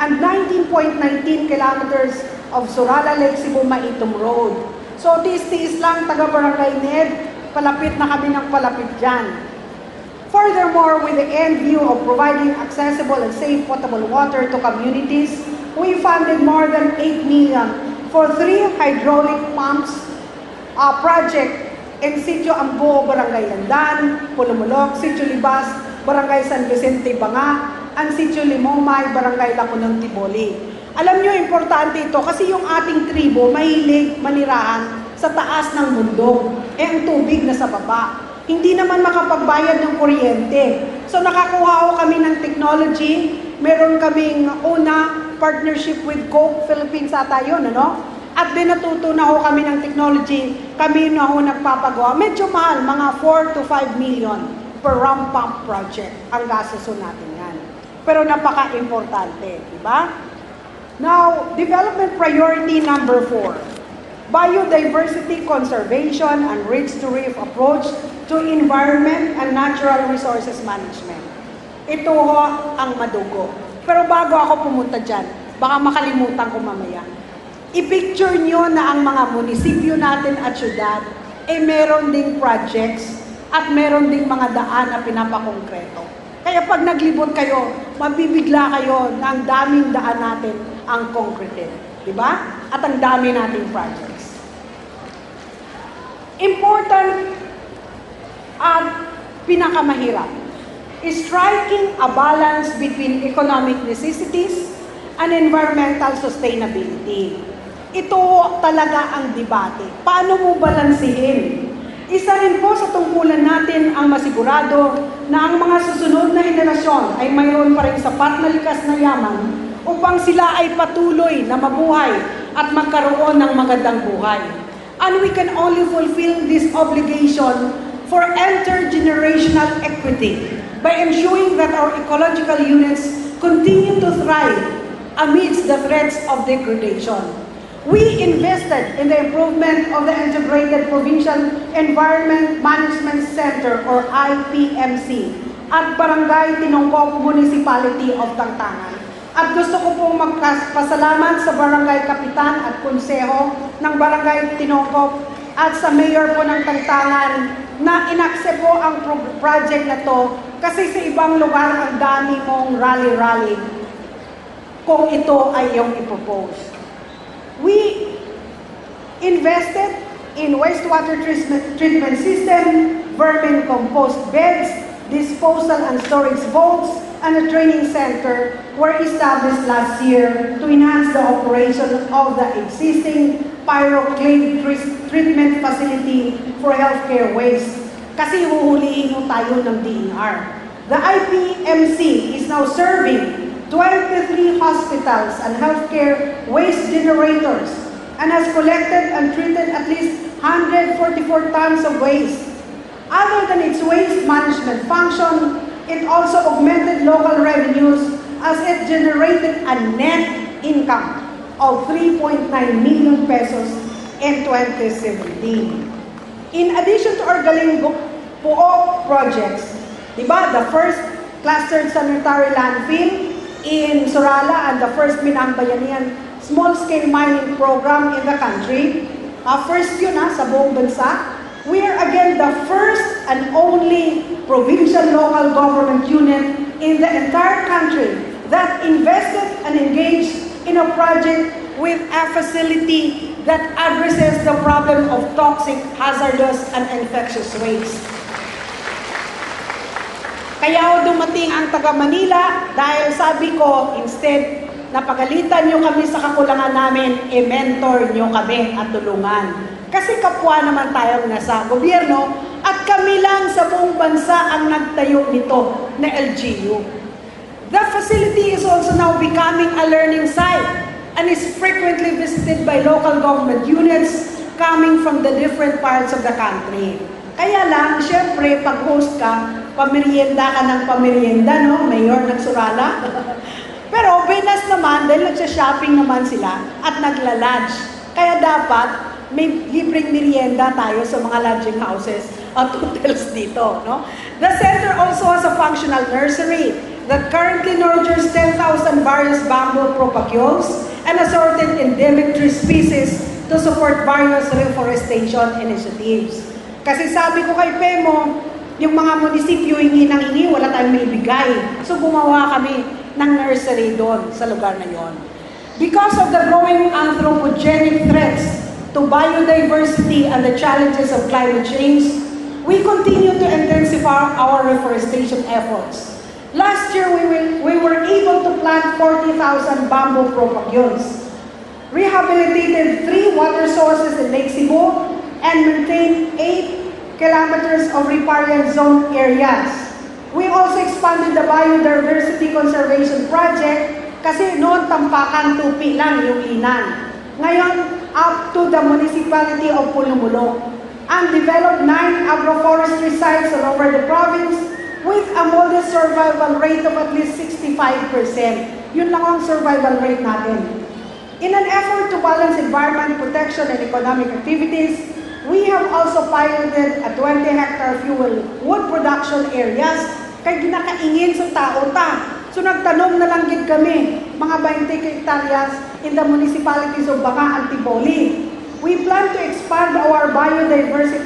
And 19.19 kilometers of Sorala Lake Cebu Maitum Road. So tiis-tiis lang, taga-Barangay Ned, palapit na kami ng palapit dyan. Furthermore, with the end view of providing accessible and safe potable water to communities, we funded more than 8 million for 3 hydraulic pumps project in Sitio Ambo, Barangay Landan, Pulumulok, Sitio Libas, Barangay San Vicente Banga, and Sitio Limomay, Barangay Lakunang Tiboli. Alam nyo, importante ito kasi yung ating tribo mahilig manirahan sa taas ng bundok. Ang tubig na sa baba. Hindi naman makapagbayad ng kuryente. So nakakuha ko kami ng technology. Meron kaming una partnership with Coke Philippines ata yun, ano? At din natuto na ho kami ng technology, kami na ho nagpapagawa. Medyo mahal, mga 4 to 5 million per ramp pump project ang gastos natin yan. Pero napaka-importante, di ba? Now, development priority number 4, biodiversity conservation and reach-to-reef approach to environment and natural resources management. Ito ho ang madugo. Pero bago ako pumunta dyan, baka makalimutan ko mamaya. I-picture nyo na ang mga munisipyo natin at syudad, meron ding projects at meron ding mga daan na pinapakongkreto. Kaya pag naglibot kayo, mabibigla kayo na ang daming daan natin ang concrete. Diba? At ang dami nating projects. Important at pinakamahirap is striking a balance between economic necessities and environmental sustainability. Ito talaga ang debate. Paano mo balansihin? Isa rin po sa tungkulan natin ang masigurado na ang mga susunod na henerasyon ay mayroon pa rin sapat na likas na yaman upang sila ay patuloy na mabuhay at magkaroon ng magandang buhay. And we can only fulfill this obligation for intergenerational equity by ensuring that our ecological units continue to thrive amidst the threats of degradation. We invested in the improvement of the Integrated Provincial Environment Management Center or IPMC at Barangay Tinongkok Municipality of Tangtangan. At gusto ko pong magpasalamat sa Barangay Kapitan at Konseho ng Barangay Tinongkok at sa Mayor po ng Tangtangan na inaccept po ang project na to kasi sa ibang lugar ang dami mong rally-rally kung ito ay yung ipropose. We invested in wastewater treatment system, vermin compost beds, disposal and storage vaults, and a training center were established last year to enhance the operation of the existing pyroclade treatment facility for healthcare waste. Kasi huhulihin mo tayo ng DENR. The IPMC is now serving 23 hospitals and healthcare waste generators and has collected and treated at least 144 tons of waste. Other than its waste management function, it also augmented local revenues as it generated a net income of 3.9 million pesos in 2017. In addition to our Galing Puo projects, diba, the first clustered sanitary landfill in Sorala and the first Minambayanihan small-scale mining program in the country. First yun sa buong bansa. We are again the first and only provincial local government unit in the entire country that invested and engaged in a project with a facility that addresses the problem of toxic, hazardous, and infectious waste. Kaya dumating ang taga Manila dahil sabi ko, instead na pagalitan nyo kami sa kakulangan namin, i-mentor nyo kami at tulungan. Kasi kapwa naman tayong nasa gobyerno at kami lang sa buong bansa ang nagtayo nito na LGU. The facility is also now becoming a learning site and is frequently visited by local government units coming from the different parts of the country. Kaya lang, syempre, pag host ka, pamerienda ka ng pamerienda, no? Mayor ng Surala. Pero binas naman, dahil nagsha-shopping naman sila at nagla-lunch. Kaya dapat may libreng merienda tayo sa mga lodging houses at hotels dito, no? The center also has a functional nursery that currently nurtures 10,000 various bamboo propagules and assorted endemic tree species to support various reforestation initiatives. Kasi sabi ko kay Pemo, yung mga munisipyo hingi ng hingi, wala tayong maibigay. So gumawa kami ng nursery doon sa lugar na yon. Because of the growing anthropogenic threats to biodiversity and the challenges of climate change, we continue to intensify our reforestation efforts. Last year, we were able to plant 40,000 bamboo propagules, rehabilitated 3 water sources in Lake Cebu, and maintained 8 kilometers of riparian zone areas. We also expanded the biodiversity conservation project kasi noon tampakan tupi lang yung inan. Ngayon, up to the municipality of Pulumulok, and developed 9 agroforestry sites all over the province with a modest survival rate of at least 65%. Yun lang ang survival rate natin. In an effort to balance environment protection and economic activities, we have also piloted a 20-hectare fuel wood production areas kay ginakaingin sa tao ta. So nagtanom na lang gid kami, mga 20 hectares in the municipalities of Banga and Tiboli. We plan to expand our biodiversity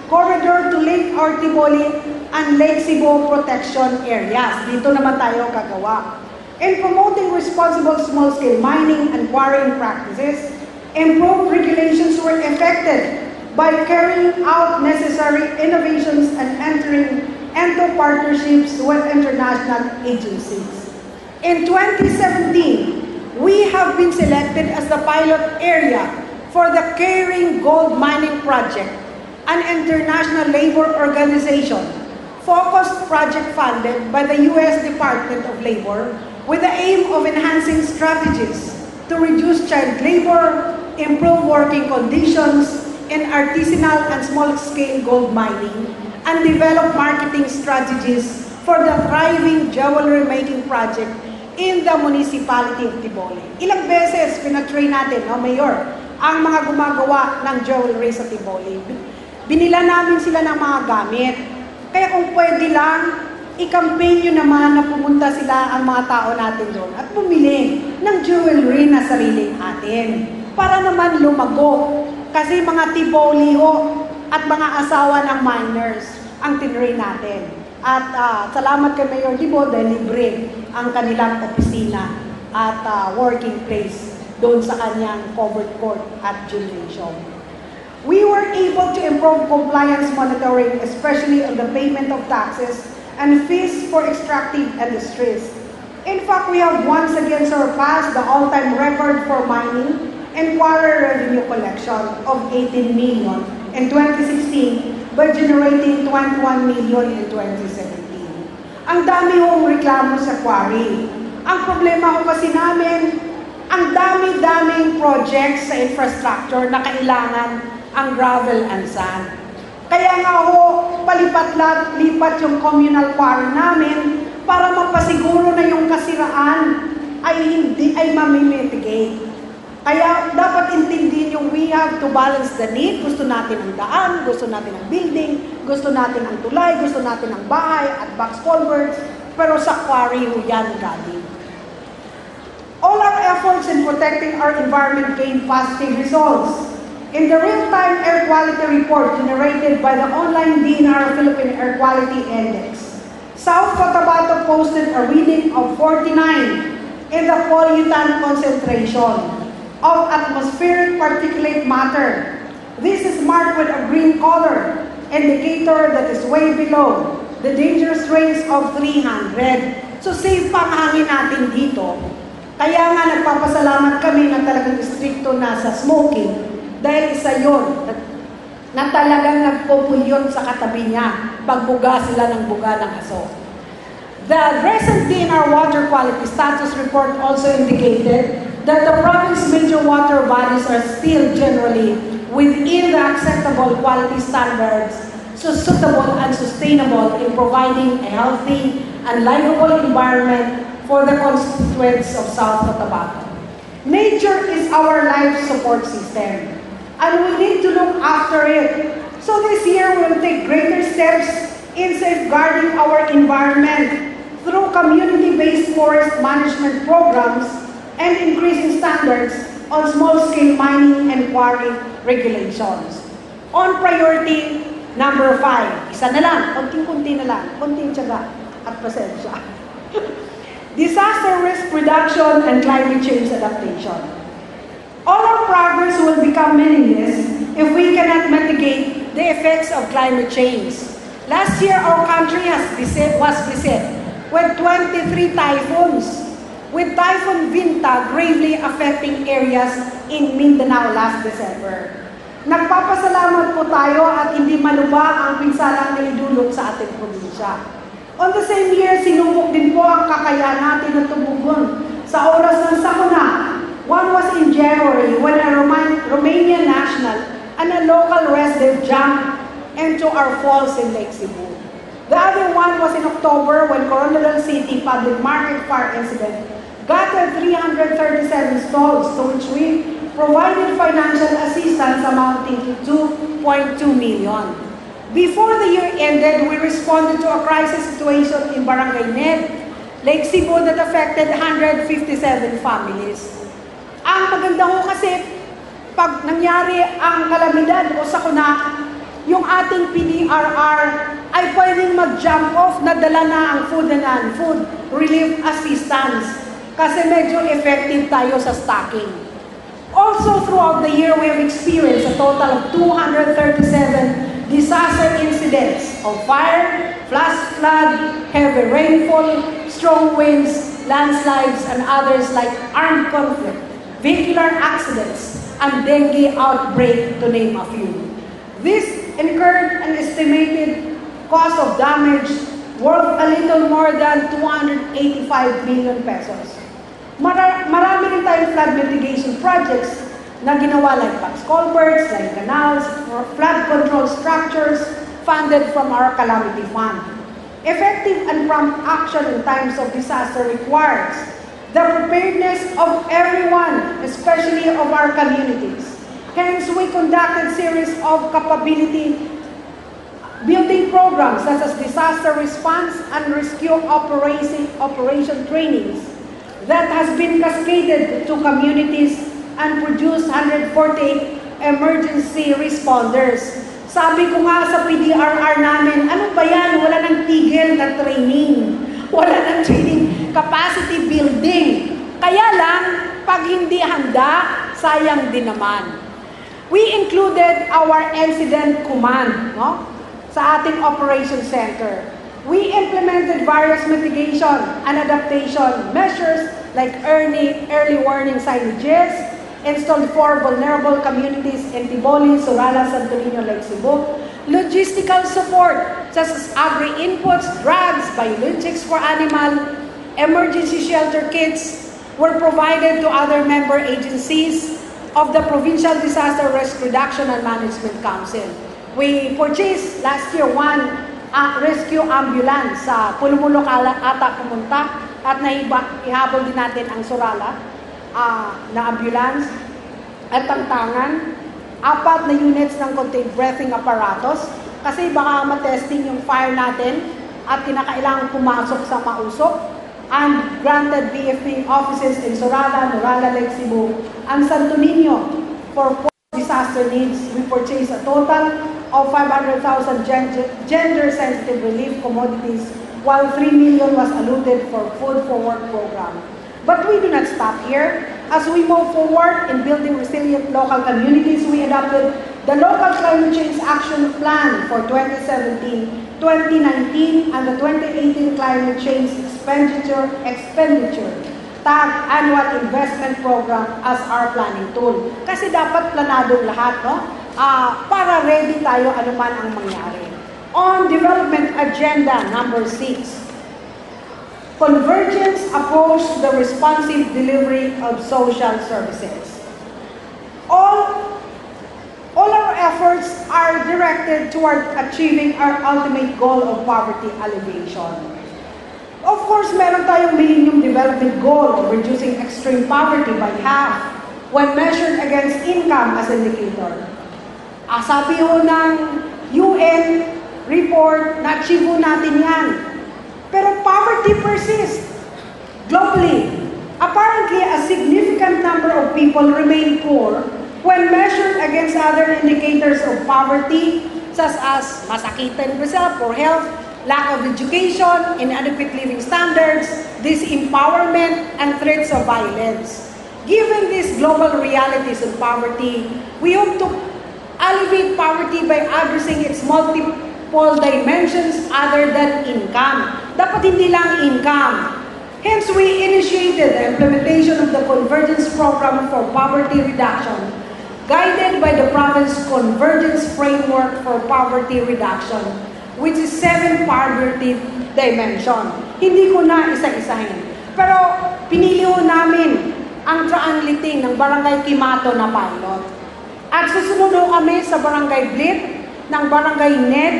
corridor to Lake Artiboli and Lake Cebu protection areas. Dito naman tayo kagawa. In promoting responsible small-scale mining and quarrying practices, improved regulations were effected by carrying out necessary innovations and entering into partnerships with international agencies. In 2017, we have been selected as the pilot area for the Caring Gold Mining Project, an international labor organization focused project funded by the U.S. Department of Labor with the aim of enhancing strategies to reduce child labor, improve working conditions in artisanal and small-scale gold mining, and develop marketing strategies for the thriving jewelry-making project in the municipality of Tiboli. Ilang beses pinatrain natin, no, Mayor, ang mga gumagawa ng jewelry sa Tiboli. Binila namin sila ng mga gamit. Kaya kung pwede lang, i-campaign nyo naman na pumunta sila ang mga tao natin doon at bumili ng jewelry na sariling atin para naman lumago. Kasi mga Tiboli ho at mga asawa ng miners ang tinrain natin. At salamat kay Mayor Libo dahil libre ang kanilang opisina at working place doon sa kanyang covered court at gymnasium. We were able to improve compliance monitoring, especially on the payment of taxes and fees for extractive industries. In fact, we have once again surpassed the all-time record for mining and quarry revenue collection of 18 million in 2016 by generating 21 million in 2017. Ang dami hong reklamo sa quarry. Ang problema ko kasi namin, ang dami-daming projects sa infrastructure na kailangan ang gravel and sand. Kaya nga ho, palipat-lipat yung communal quarry namin para mapasiguro na yung kasiraan ay mamimitigate. Kaya dapat intindihin yung we have to balance the need. Gusto natin ang daan, gusto natin ang building, gusto natin ang tulay, gusto natin ang bahay at box culverts, pero sa quarry ho yan galing. All our efforts in protecting our environment gain positive results. In the real-time air quality report generated by the online DNR Philippine Air Quality Index, South Cotabato posted a reading of 49 in the pollutant concentration of atmospheric particulate matter. This is marked with a green color, indicator that is way below the dangerous range of 300. So safe pa ang hangin natin dito. Kaya nga nagpapasalamat kami na talagang stricto na sa smoking dahil isa yun na talagang nagpopulyon sa katabi niya pagbuga sila ng buga ng aso. The recent DNR water quality status report also indicated that the province's major water bodies are still generally within the acceptable quality standards, so suitable and sustainable in providing a healthy and livable environment for the constituents of South Cotabato. Nature is our life support system, and we need to look after it. So this year we will take greater steps in safeguarding our environment through community-based forest management programs and increasing standards on small-scale mining and quarry regulations. On priority number 5, isa na lang, konting-kunti na lang, konting tiyaga at pasensya. Disaster risk reduction and climate change adaptation. All our progress will become meaningless if we cannot mitigate the effects of climate change. Last year, our country was beset with 23 typhoons, with Typhoon Vinta gravely affecting areas in Mindanao last December. Nagpapasalamat po tayo at hindi maluba ang pinsalang naidulot sa ating probinsya. On the same year, sinubok din po ang kakayahan natin na tumugon sa oras ng sakuna. One was in January when a Romanian national and a local resident jumped into our falls in Lake Cebu. The other one was in October when Coronadal City Public Market Fire incident gutted 337 stalls, to which we provided financial assistance amounting to 2.2 million. Before the year ended, we responded to a crisis situation in Barangay Ned, Lake Cebu, that affected 157 families. Ang maganda ho kasi, pag nangyari ang kalamidad o sakuna, yung ating PDRR ay pwedeng mag-jump off na dala na ang food and non-food relief assistance kasi medyo effective tayo sa stocking. Also, throughout the year, we have experienced a total of 237 disaster incidents of fire, flash flood, heavy rainfall, strong winds, landslides, and others like armed conflict, vehicular accidents, and dengue outbreak, to name a few. This incurred an estimated cost of damage worth a little more than 285 million pesos. Marami rin tayong flood mitigation projects na ginawa like box culverts, like canals, or flood control structures funded from our calamity fund. Effective and prompt action in times of disaster requires the preparedness of everyone, especially of our communities. Hence, we conducted series of capability building programs such as disaster response and rescue operation trainings that has been cascaded to communities and produced 148 emergency responders. Sabi ko nga sa PDRR namin, ano ba yan? Wala nang tigil na training. Wala nang training, capacity building. Kaya lang, pag hindi handa, sayang din naman. We included our incident command, no? Sa ating operation center. We implemented various mitigation and adaptation measures like early warning signages, installed 4 vulnerable communities in Tiboli, Surala, Santo Niño, Lake Cebu, logistical support such as agri-inputs, drugs, biologics for animal, emergency shelter kits were provided to other member agencies of the Provincial Disaster Risk Reduction and Management Council. We purchased last year one rescue ambulance sa Pulumulo ata pumunta at ihabol din natin ang Surala na ambulance at tangtangan, 4 na units ng contained breathing apparatus kasi baka matesting yung fire natin at kinakailangan pumasok sa mausok, and granted BFP offices in Surala, Norala, Lake Cebu, and Santo Niño for disaster needs, we purchased a total of 500,000 gender-sensitive relief commodities, while 3 million was allotted for Food for Work program. But we do not stop here. As we move forward in building resilient local communities, we adopted the Local Climate Change Action Plan for 2017-2019 and the 2018 Climate Change Expenditure tag Annual Investment Program as our planning tool. Kasi dapat planadong lahat, no? Para ready tayo anuman ang mangyari. On Development Agenda number 6, convergence approach to the responsive delivery of social services. All our efforts are directed toward achieving our ultimate goal of poverty alleviation. Of course, meron tayong Millennium Development Goal of reducing extreme poverty by half when measured against income as indicator. Sabi ho ng UN report, na-achieve ho natin yan. Pero poverty persists globally. Apparently, a significant number of people remain poor when measured against other indicators of poverty, such as masakitan sa poor health, lack of education, inadequate living standards, disempowerment, and threats of violence. Given these global realities of poverty, we hope to alleviate poverty by addressing its multiple dimensions other than income. Dapat hindi lang income. Hence, we initiated the implementation of the Convergence Program for Poverty Reduction, guided by the Province Convergence Framework for Poverty Reduction, which is 7 poverty dimension. Hindi ko na isa-isahin. Pero pinili ho namin ang triangulating ng Barangay Kimato na pilot. At susunod ho kami sa Barangay Blit, ng Barangay Ned,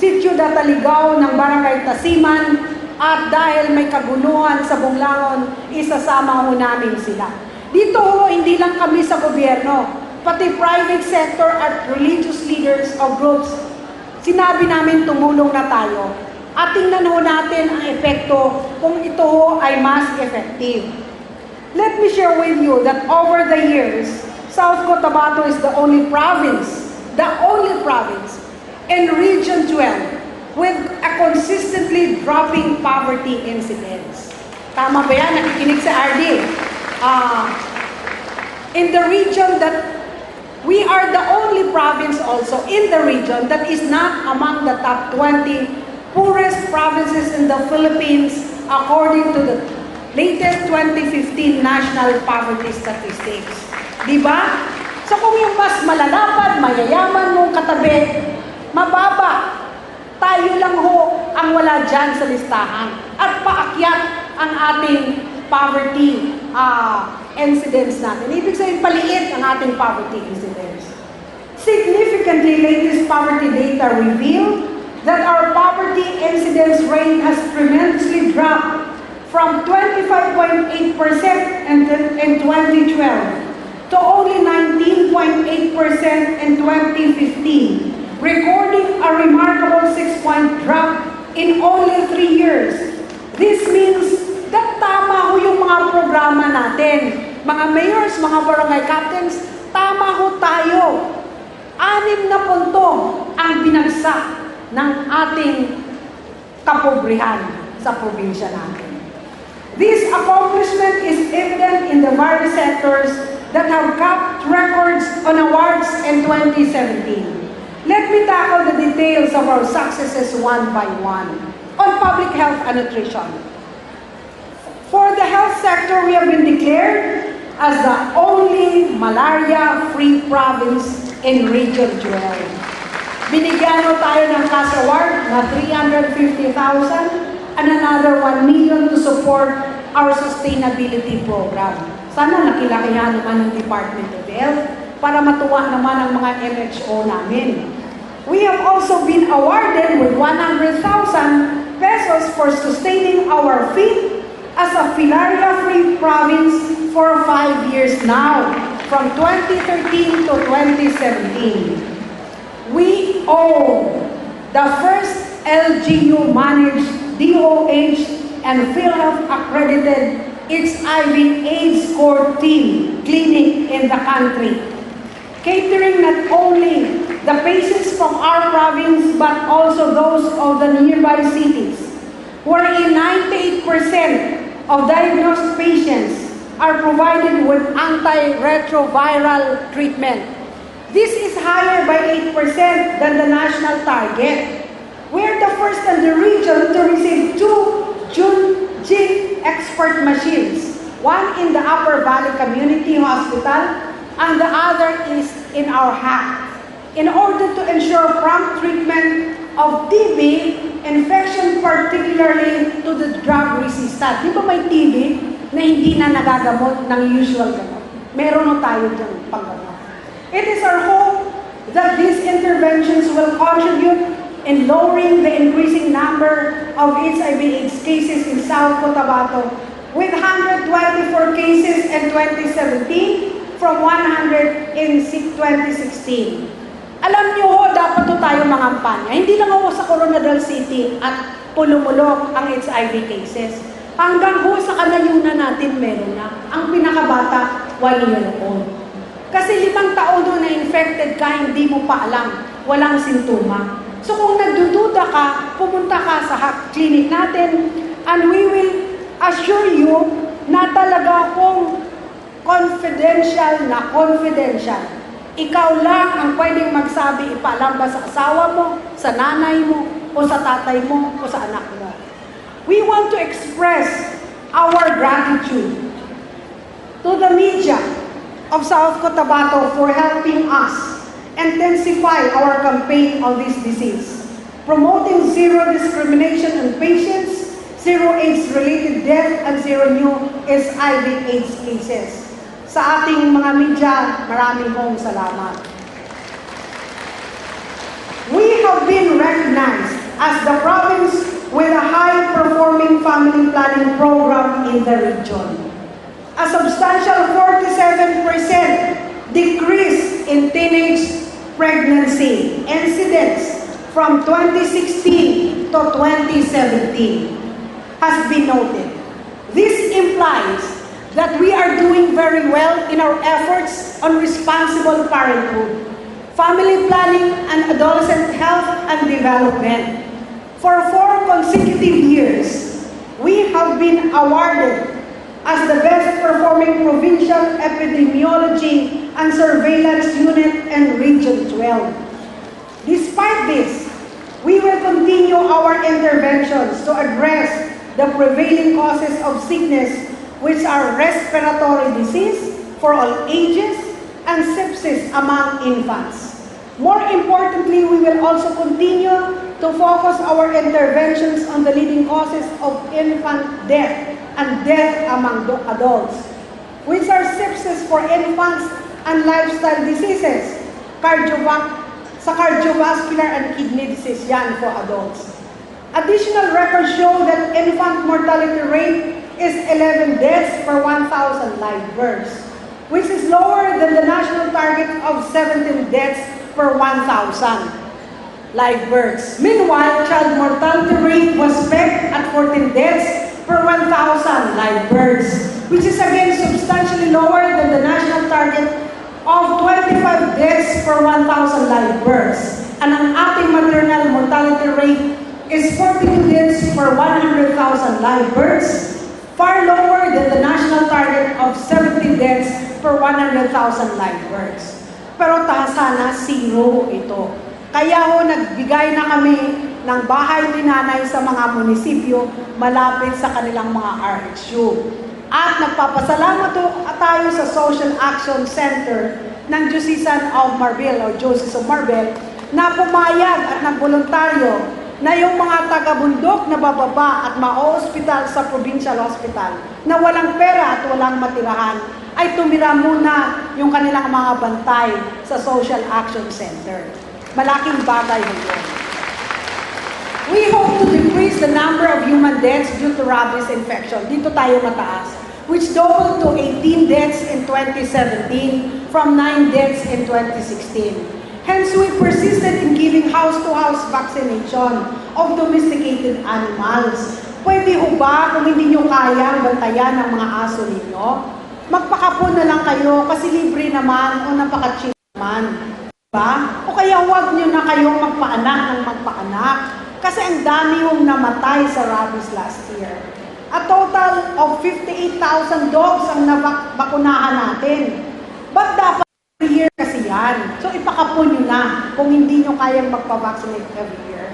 Sitio Dataligaw ng Barangay Tasiman, at dahil may kaguluhan sa Bunglangon, isasama ho namin sila. Dito ho, hindi lang kami sa gobyerno, pati private sector at religious leaders of groups. Sinabi namin tumulong na tayo at tingnan ho natin ang epekto kung ito ho ay mas effective. Let me share with you that over the years, South Cotabato is the only province in Region 12 with a consistently dropping poverty incidence. Tama ba yan? Nakikinig sa RD. In the region that we are the only province also in the region that is not among the top 20 poorest provinces in the Philippines according to the latest 2015 National Poverty Statistics. Diba? So kung yung mas malalapad, mayayaman mong katabi, mababa, tayo lang ho ang wala dyan sa listahan at paakyat ang ating poverty incidence natin. Ibig sabihin, paliit ang ating poverty incidence. Significantly, latest poverty data reveal that our poverty incidence rate has tremendously dropped from 25.8% in 2012 to only 19.8% in 2015, recording a remarkable 6-point drop in only 3 years. This means that tama ho yung mga programa natin. Mga mayors, mga barangay captains, tama ho tayo. 6 na punto ang binagsak ng ating kapobrihan sa probinsya natin. This accomplishment is evident in the various sectors that have capped records on awards in 2017. Let me tackle the details of our successes one by one. On public health and nutrition. For the health sector, we have been declared as the only malaria-free province in Region 12. Binigyan mo tayo ng cash award na 350,000 and another 1 million to support our sustainability program. Sana nakilakihan naman ng Department of Health para matuwa naman ang mga MHO namin. We have also been awarded with 100,000 pesos for sustaining our feet as a filaria-free province for 5 years now, from 2013 to 2017. We own the first LGU-managed DOH and PhilHealth-accredited HIV/AIDS core team clinic in the country. catering not only the patients from our province but also those of the nearby cities, wherein 98% of diagnosed patients are provided with antiretroviral treatment. This is higher by 8% than the national target. We are the first in the region to receive 2 June expert machines, one in the Upper Valley Community Hospital and the other is in our HAC, in order to ensure prompt treatment of TB infection, particularly to the drug resistant. Di ba may TB na hindi na nagagamot ng usual gamot? Meron na tayo dyan panggamot. It is our hope that these interventions will contribute in lowering the increasing number of HIV/AIDS cases in South Cotabato, with 124 cases in 2017 from 100 in 2016. Alam niyo ho, dapat ho tayo mangampanya. Hindi lang ho sa Coronadal City at pulumulok ang HIV cases. Hanggang ho sa kanayunan natin meron na. Ang pinakabata, 1 year old. Kasi 5 taon ho na-infected ka, hindi mo pa alam. Walang sintoma. So kung nagdududa ka, pumunta ka sa clinic natin and we will assure you na talaga kung confidential na confidential. Ikaw lang ang pwedeng magsabi, ipaalam ba sa asawa mo, sa nanay mo, o sa tatay mo, o sa anak mo. We want to express our gratitude to the media of South Cotabato for helping us intensify our campaign on this disease, promoting zero discrimination on patients, zero AIDS-related death, and zero new HIV/AIDS cases. Sa ating mga media, maraming pong salamat. We have been recognized as the province with a high-performing family planning program in the region. A substantial 47% decrease in teenage pregnancy incidence from 2016 to 2017 has been noted. This implies that we are doing very well in our efforts on responsible parenthood, family planning, and adolescent health and development. For 4 consecutive years, we have been awarded as the best performing provincial epidemiology and surveillance unit in Region 12. Despite this, we will continue our interventions to address the prevailing causes of sickness, which are respiratory disease for all ages and sepsis among infants. More importantly, we will also continue to focus our interventions on the leading causes of infant death and death among adults, which are sepsis for infants and lifestyle diseases, cardiovascular and kidney disease yan for adults. Additional records show that infant mortality rate is 11 deaths per 1,000 live births, which is lower than the national target of 17 deaths per 1,000 live births. Meanwhile, child mortality rate was pegged at 14 deaths per 1,000 live births, which is again substantially lower than the national target of 25 deaths per 1,000 live births. And ang ating maternal mortality rate is 42 deaths per 100,000 live births, far lower than the national target of 70 deaths per 100,000 live births. Pero sana zero ito. Kaya ho nagbigay na kami ng bahay ni nanay sa mga munisipyo malapit sa kanilang mga RHU. At nagpapasalamat tayo sa Social Action Center ng Diocesan of Marbel o Diocese of Marbel na pumayag at nagboluntaryo na yung mga taga-bundok na bababa at ma-hospital sa Provincial Hospital na walang pera at walang matirahan ay tumira muna yung kanilang mga bantay sa Social Action Center. Malaking bagay ito. We hope to decrease the number of human deaths due to rabies infection. Dito tayo mataas, which doubled to 18 deaths in 2017 from 9 deaths in 2016. Hence, we persisted in giving house-to-house vaccination of domesticated animals. Pwede ho ba, kung hindi nyo kayang bantayan ng mga aso ninyo, magpakapon na lang kayo kasi libre naman o napaka-cheap. man. Diba? O kaya huwag nyo na kayong magpaanak ng magpaanak. Kasi ang dami yung namatay sa rabies last year. A total of 58,000 dogs ang nabakunahan natin. But dapat every year kasi yan. So ipakapon nyo na kung hindi nyo kayang magpa-vaccinate every year.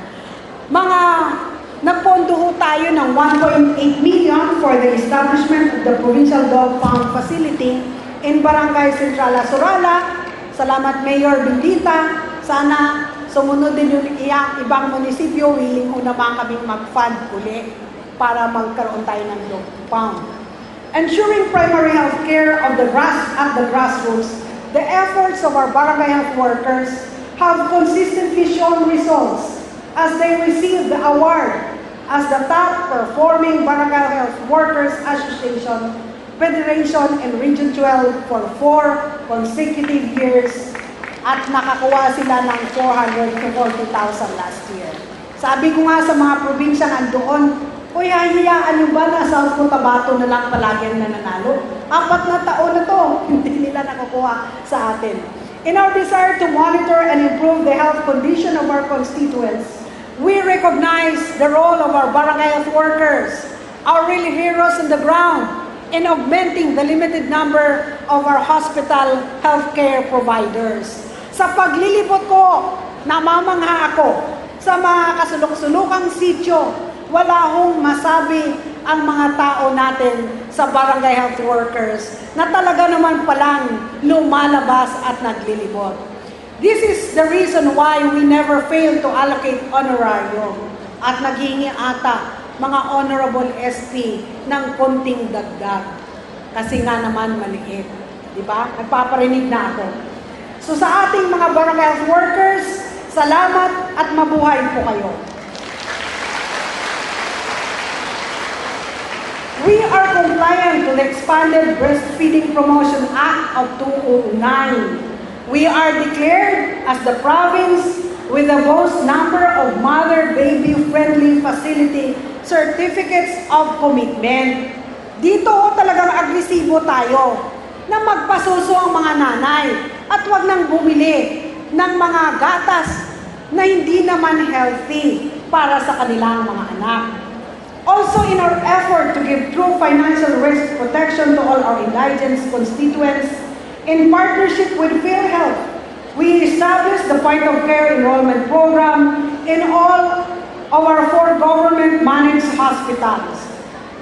Nagpondo ho tayo ng 1.8 million for the establishment of the Provincial Dog Pound Facility in Barangay Central Surala. Salamat Mayor Bindita. Sana sumunod din yung ibang munisipyo. Willing ho naman kaming mag-fund uli para magkaroon tayo ng dog pound. Ensuring primary health care at the grassroots, the efforts of our barangay health workers have consistently shown results as they receive the award as the top performing barangay health workers association Federation in Region 12 for 4 consecutive years at nakakuha sila ng 440,000 last year. Sabi ko nga sa mga probinsyang andoon, uy, hahiyaan nyo ba na sa Cotabato na lang palagi ang nananalo? 4 na taon na to, hindi nila nakukuha sa atin. In our desire to monitor and improve the health condition of our constituents, we recognize the role of our barangay health workers, our real heroes on the ground, in augmenting the limited number of our hospital healthcare providers. Sa paglilibot ko, namamangha ako sa mga kasulok-sulukang sityo. Wala hong masabi ang mga tao natin sa barangay health workers na talaga naman palang lumalabas at naglilibot. This is the reason why we never fail to allocate honorarium at naghingi ata mga honorable SP ng konting dagdag. Kasi nga naman maliit. Diba? Nagpaparinig na ako. So sa ating mga barangay health workers, salamat at mabuhay po kayo. We are compliant to the Expanded Breastfeeding Promotion Act of 2009. We are declared as the province with the most number of mother-baby-friendly facility certificates of commitment. Dito talagang agresibo tayo na magpasuso ang mga nanay at wag nang bumili ng mga gatas na hindi naman healthy para sa kanilang mga anak. Also, in our effort to give true financial risk protection to all our indigent constituents, in partnership with PhilHealth, we established the point of care enrollment program in all of our 4 government-managed hospitals.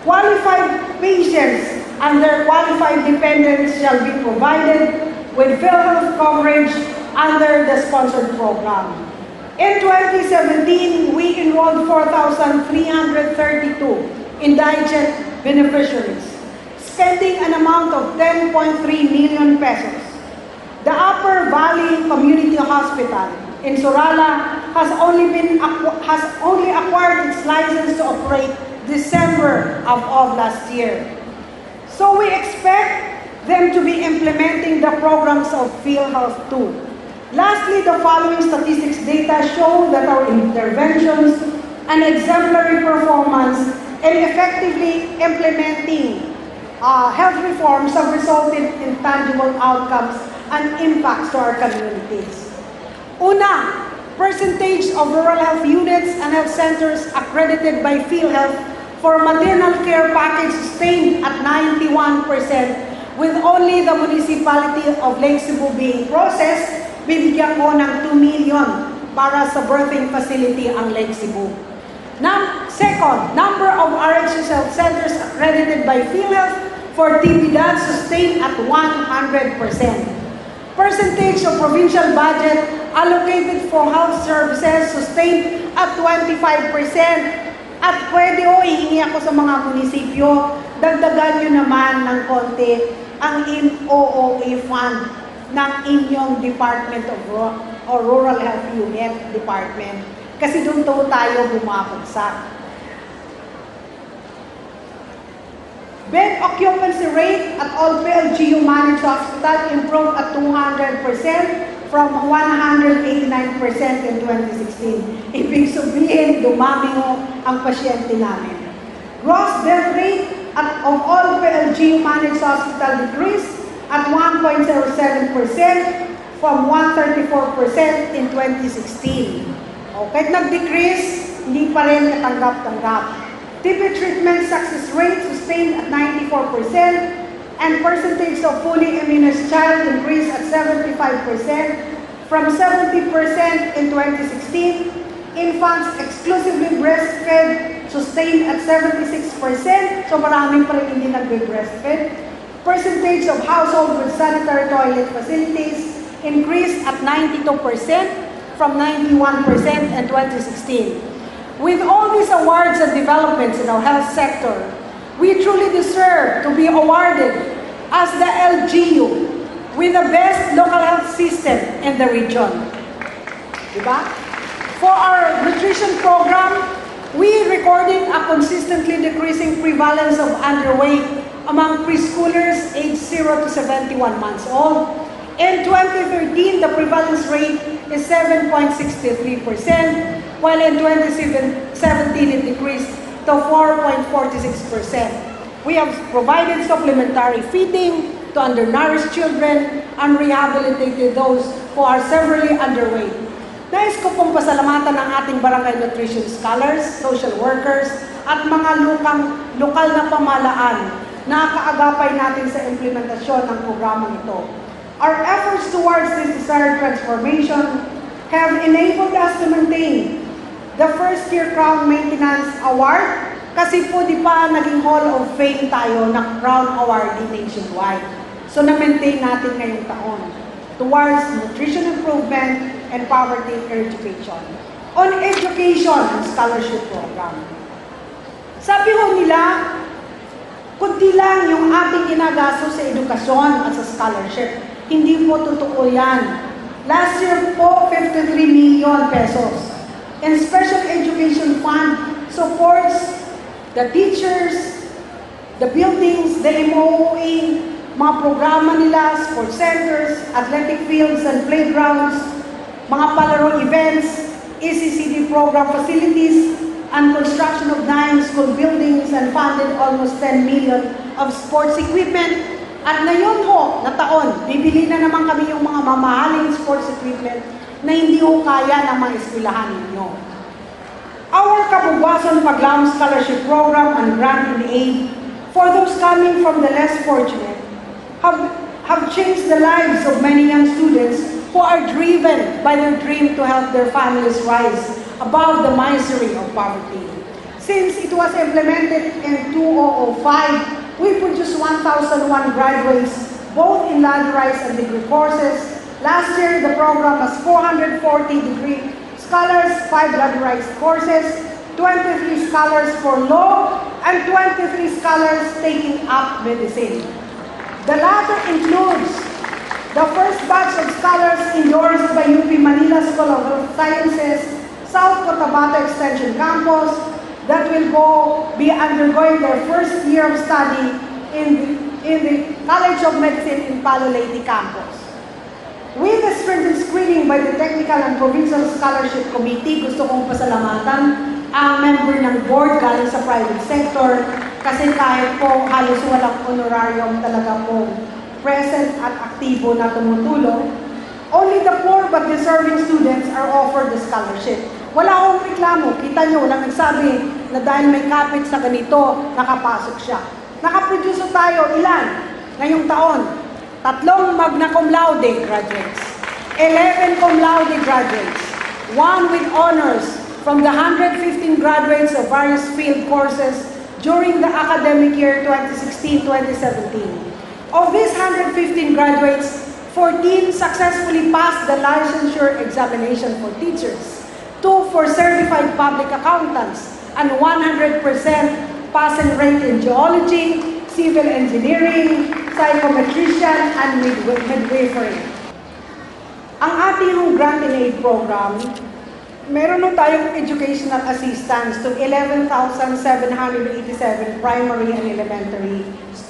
Qualified patients and their qualified dependents shall be provided with PhilHealth coverage under the sponsored program. In 2017, we enrolled 4,332 indigent beneficiaries, spending an amount of 10.3 million pesos. The Upper Valley Community Hospital in Surala has only acquired its license to operate December of last year. So we expect them to be implementing the programs of PhilHealth too. Lastly, the following statistics data show that our interventions and exemplary performance in effectively implementing health reforms have resulted in tangible outcomes and impacts to our communities. Una, percentage of rural health units and health centers accredited by PhilHealth for maternal care package sustained at 91%, with only the municipality of Lake Cebu being processed. Bibigyan ko ng 2 million para sa birthing facility ang Lake Cebu. Second, number of RHS health centers accredited by PhilHealth for TB-DAD sustained at 100%. Percentage of provincial budget allocated for health services sustained at 25%. At pwede ihingi ako sa mga munisipyo, dagdagan nyo naman ng konti ang OOE fund ng inyong Department of Rural Health Unit Department. Kasi doon tayo bumabagsak. Bed occupancy rate at all PLGU managed hospital improved at 200% from 189% in 2016. Ibig sabihin, dumami ang pasyente namin. Gross death rate of all PLGU managed hospital decreased at 1.07% from 134% in 2016. Kahit nag-decrease, hindi pa rin katanggap-tanggap. TB treatment success rate sustained at 94%, and percentage of fully immunized child increased at 75% from 70% in 2016. Infants exclusively breastfed sustained at 76%, so maraming pa rin hindi nagbe-breastfed. Percentage of household with sanitary toilet facilities increased at 92% from 91% in 2016. With all these awards and developments in our health sector, we truly deserve to be awarded as the LGU with the best local health system in the region. Diba? For our nutrition program, we recorded a consistently decreasing prevalence of underweight among preschoolers aged 0 to 71 months old. In 2013, the prevalence rate is 7.63%, while in 2017 it decreased to 4.46%. We have provided supplementary feeding to undernourished children and rehabilitated those who are severely underweight. Nais ko pong pasalamatan ng ating barangay nutrition scholars, social workers, at mga lokal na pamahalaan na kaagapay natin sa implementasyon ng programang ito. Our efforts towards this desired transformation have enabled us to maintain the first-year Crown Maintenance Award kasi po di pa naging Hall of Fame tayo na Crown Awardee nationwide. So na-maintain natin ngayong taon towards nutrition improvement and poverty eradication. On education and scholarship program. Sabi ho nila, kunti lang yung ating ginagasto sa edukasyon at sa scholarship. Hindi po totoo yan. Last year po, 53 million pesos. And Special Education Fund supports the teachers, the buildings, the MOA, mga programa nila, sports centers, athletic fields and playgrounds, mga palaro events, ECCD program facilities, and construction of 9 school buildings and funded almost 10 million of sports equipment. At ngayon ho, na taon, bibili na naman kami yung mga mamahaling sports equipment na hindi ho kaya ng mga eskwelahan ninyo. Our Kabubuasan Paglam Scholarship Program and Grant in Aid for those coming from the less fortunate have changed the lives of many young students who are driven by their dream to help their families rise above the misery of poverty. Since it was implemented in 2005, we produced 1,001 graduates, both in ladderized and degree courses. Last year, the program has 440 degree scholars, 5 ladderized courses, 23 scholars for law, and 23 scholars taking up medicine. The latter includes the first batch of scholars endorsed by UP Manila School of Health Sciences, South Cotabato Extension Campus, that will be undergoing their first year of study in the College of Medicine in Palo Leyte campus. With the strengthened screening by the Technical and Provincial Scholarship Committee, gusto kong pasalamatan ang member ng board galing sa private sector kasi kahit po halos walang honorarium talaga po present at aktibo na tumutulong. Only the poor but deserving students are offered the scholarship. Wala akong reklamo. Kita nyo, walang nagsabi na dahil may kapit sa ganito, nakapasok siya. Nakaproduce tayo, ilan? Ngayong taon, 3 magna cum laude graduates, 11 cum laude graduates, 1 with honors from the 115 graduates of various field courses during the academic year 2016-2017. Of these 115 graduates, 14 successfully passed the licensure examination for teachers, 2 for certified public accountants, and 100% passing rate in geology, civil engineering, psychometrician, and midwifery. Ang ating grant and aid program, meron nung tayong educational assistance to 11,787 primary and elementary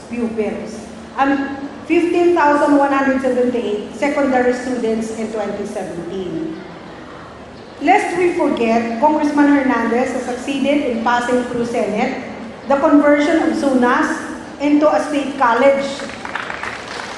pupils and 15,178 secondary students in 2017. Lest we forget, Congressman Hernandez has succeeded in passing through Senate the conversion of SUNAS into a state college.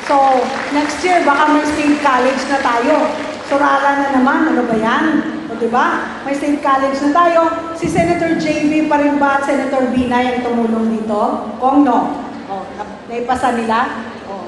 So, next year, baka may state college na tayo. Surara na naman, ano ba yan? O, diba? May state college na tayo. Si Senator JB pa rin ba at Senator Binay ang tumulong dito? Kung no. O, naipasa nila? O.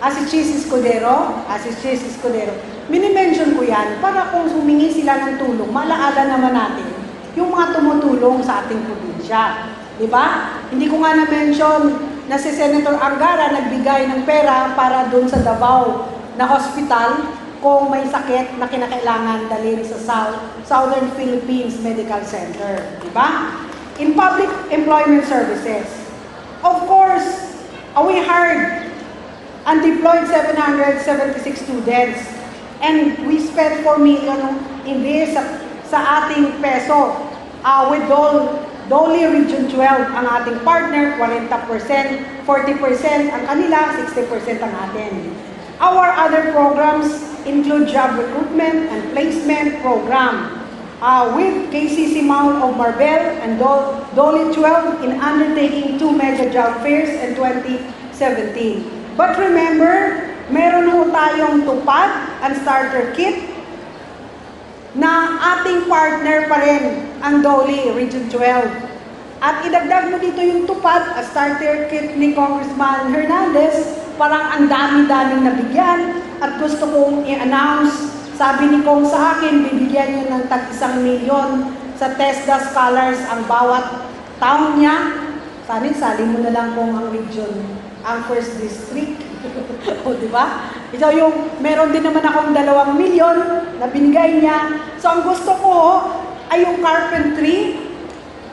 Si Chis Escudero? Si Chis Escudero. Minimension ko yan para kung humingi sila ng tulong, malaala naman natin yung mga tumutulong sa ating probinsya. Diba? Hindi ko nga na-mention na si Senator Angara nagbigay ng pera para doon sa Davao na hospital kung may sakit na kinakailangan dalhin sa Southern Philippines Medical Center. Diba? In public employment services, of course, we hired and deployed 776 students and we spent 4 million in this sa ating peso with Dole Region 12 ang ating partner, 40%, 40% ang kanila, 60% ang atin. Our other programs include job recruitment and placement program with KCC Mount of Marbel and Dole 12 in undertaking 2 mega job fairs in 2017. But remember, meron ho tayong tupad and starter kit na ating partner pa rin ang Dole Region 12. At idagdag mo dito yung tupad, a starter kit ni Congressman Hernandez, parang ang dami-daming nabigyan at gusto kong i-announce, sabi ni Kong sa akin, bibigyan niyo ng tag-1 milyon sa TESDA scholars ang bawat town niya. Sali mo na lang kung ang region, ang first district. O, diba? Ito yung, meron din naman akong 2 milyon na binigay niya. So, ang gusto ko ay yung carpentry.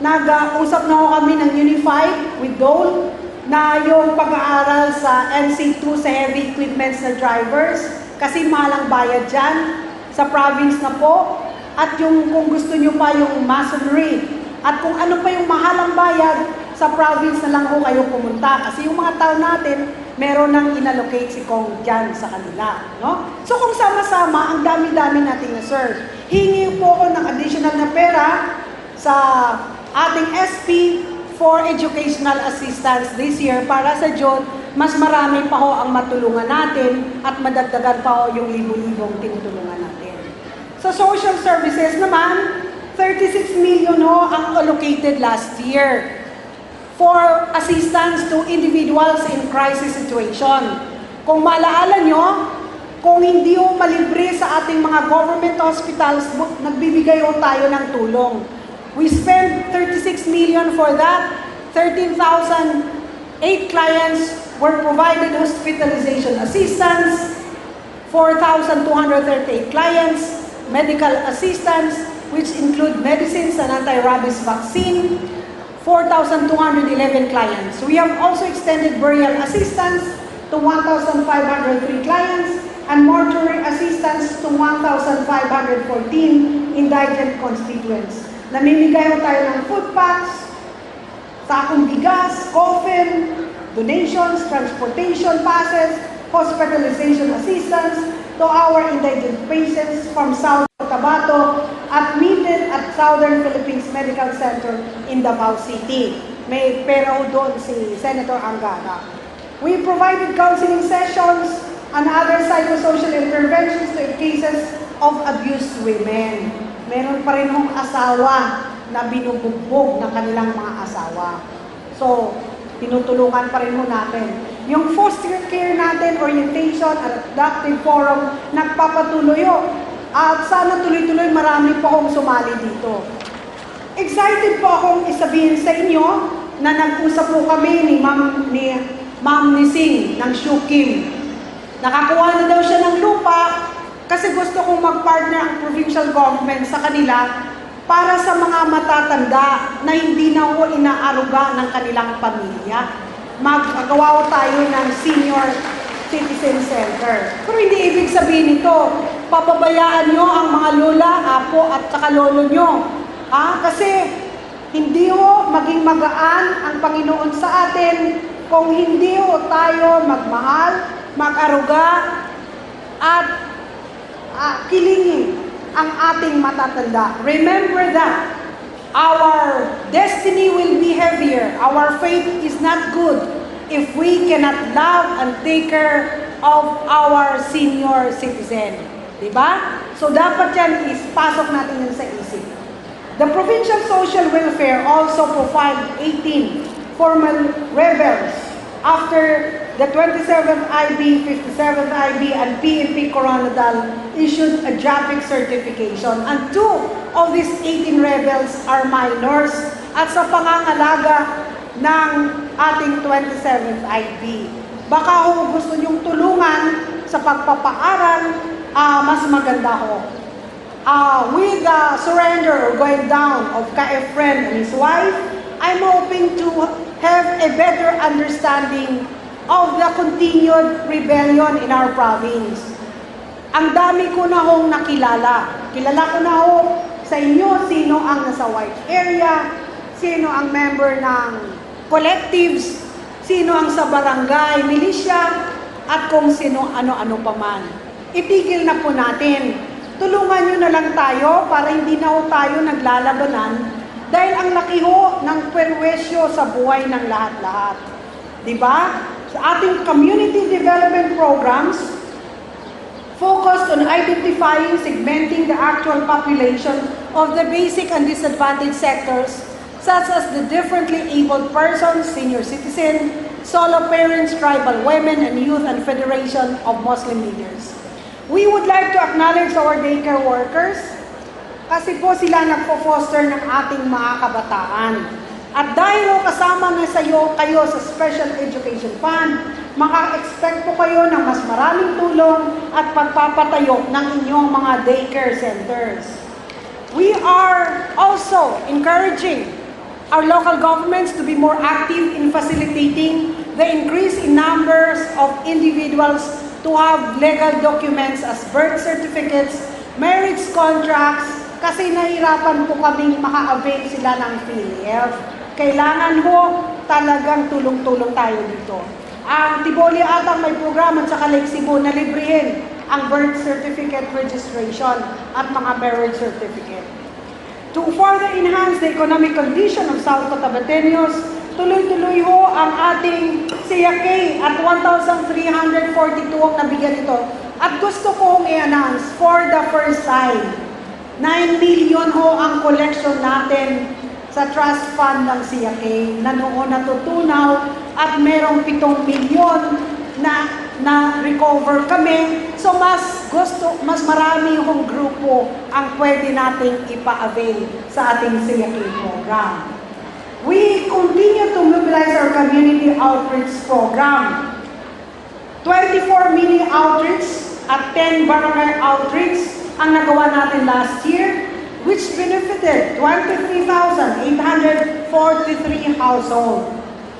Nag-usap na kami ng Unified with Dole na yung pag-aaral sa NC2 sa heavy equipments na drivers kasi malang bayad dyan sa province na po. At yung kung gusto nyo pa yung masonry at kung ano pa yung mahalang bayad, sa province na lang ho kayo pumunta. Kasi yung mga tao natin, meron nang inallocate si Kong dyan sa kanila. No? So kung sama-sama, ang dami-dami nating na-serve. Hingi po ako ng additional na pera sa ating SP for educational assistance this year para sa June, mas marami pa ho ang matulungan natin at madagdagan pa ho yung libo-libong tinutulungan natin. Sa social services naman, 36 million ho ang allocated last year for assistance to individuals in crisis situation. Kung malaala nyo, kung hindi ho malibre sa ating mga government hospitals, nagbibigay ho tayo ng tulong. We spent 36 million for that. 13,008 clients were provided hospitalization assistance. 4,238 clients, medical assistance, which include medicines and anti-rabies vaccine. 4,211 clients. We have also extended burial assistance to 1,503 clients and mortuary assistance to 1,514 indigent constituents. Namimigay ho tayo ng food packs, sakong bigas, coffin, donations, transportation passes, hospitalization assistance to our indigent patients from South Cotabato admitted at Southern Philippines Medical Center in Davao City. May pera ho doon si Senator Angara. We provided counseling sessions and other psychosocial interventions to cases of abused women. Meron pa rin hong asawa na binubugbog ng kanilang mga asawa. So, tinutulungan pa rin ho natin. Yung foster care natin, orientation at adoptive forum, nagpapatuloy ho. At sana tuloy-tuloy marami pa akong sumali dito. Excited po akong isabihin sa inyo na nag-usap po kami ni Ma'am Nising ng Shukim. Nakakuha na daw siya ng lupa kasi gusto kong mag-partner ang provincial government sa kanila para sa mga matatanda na hindi na ho inaaruga ng kanilang pamilya. Magagawa tayo ng senior citizen center. Pero hindi ibig sabihin nito, papabayaan nyo ang mga lola, apo at saka lolo nyo. Kasi hindi ho maging magaan ang Panginoon sa atin kung hindi ho tayo magmahal, mag-aruga at kilingin ang ating matatanda. Remember that our destiny will be heavier. Our faith is not good if we cannot love and take care of our senior citizen. Diba? So dapat yan is pasok natin yan sa isip. The Provincial Social Welfare also profiled 18 formal rebels after the 27th IB, 57th IB, and PNP Coronadal issued a JAPIC certification. And 2 of these 18 rebels are minors at sa pangangalaga ng ating 27th IB. Baka ho gusto nyong tulungan sa pagpapaaral, mas maganda ho. With the surrender or going down of Ka-Efren and his wife, I'm hoping to have a better understanding of the continued rebellion in our province. Ang dami ko na hong nakilala. Kilala ko na ho sa inyo sino ang nasa white area, sino ang member ng collectives, sino ang sa barangay, militia, at kung sino ano-ano pa man. Itigil na po natin. Tulungan nyo na lang tayo para hindi na ho tayo naglalabanan dahil ang laki ho ng perwesyo sa buhay ng lahat-lahat. Diba? Sa ating community development programs, focused on identifying, segmenting the actual population of the basic and disadvantaged sectors such as the differently abled persons, senior citizen, solo parents, tribal women, and youth and Federation of Muslim Leaders. We would like to acknowledge our daycare workers kasi po sila nagpo-foster ng ating mga kabataan. At dahil kasama na kayo sa Special Education Fund, maka-expect po kayo ng mas maraming tulong at pagpapatayo ng inyong mga daycare centers. We are also encouraging our local governments to be more active in facilitating the increase in numbers of individuals to have legal documents as birth certificates, marriage contracts, kasi nahirapan po kaming maka-avail sila ng PhilHealth. Kailangan ho talagang tulong-tulong tayo dito. Ang Tiboli atang may programa sa Lake Cebu na librehin ang birth certificate registration at mga marriage certificate. To further enhance the economic condition of South Cotabateños, tuloy-tuloy ho ang ating CAK at 1,342 ang nabigyan ito. At gusto kong i-announce for the first time, 9 million ho ang collection natin sa trust fund ng CAK na noon natutunaw at merong 7 milyon na recover kami. So mas marami hong grupo ang pwede nating ipa-avail sa ating CAK program. We continue to mobilize our community outreach program. 24 mini outreach at 10 barangay outreach ang nagawa natin last year, which benefited 23,843 households.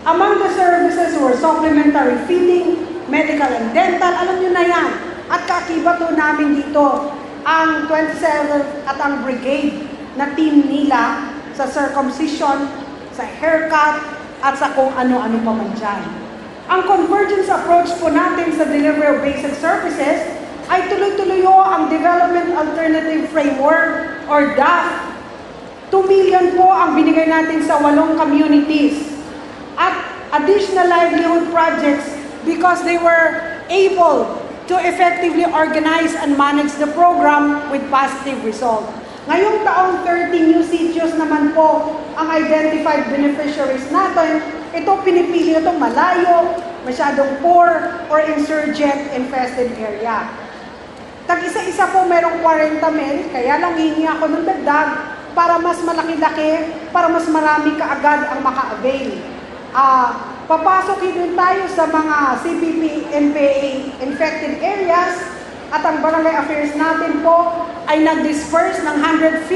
Among the services were supplementary feeding, medical and dental, alam nyo na yan. At kakibato namin dito ang 27th at ang brigade na team nila sa circumcision, sa haircut, at sa kung ano-ano pa man dyan. Ang convergence approach po natin sa delivery of basic services ay tuloy-tuloy ang Development Alternative Framework or DAF. 2 million po ang binigay natin sa 8 communities. At additional livelihood projects because they were able to effectively organize and manage the program with positive results. Ngayong taong 30 new sitios naman po ang identified beneficiaries natin. Ito pinipili ito malayo, masyadong poor, or insurgent-infested area. Tag-isa-isa po merong 40 mil, kaya lang hihingi ako ng dagdag para mas malaki-laki, para mas marami kaagad ang maka-avail. Papasok din tayo sa mga CPP, NPA infected areas at ang barangay affairs natin po ay nag-disperse ng 154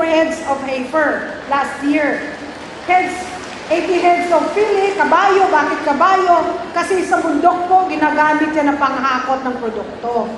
heads of heifer last year. 80 heads of pili, kabayo. Bakit kabayo? Kasi sa bundok po, ginagamit yan na panghakot ng produkto.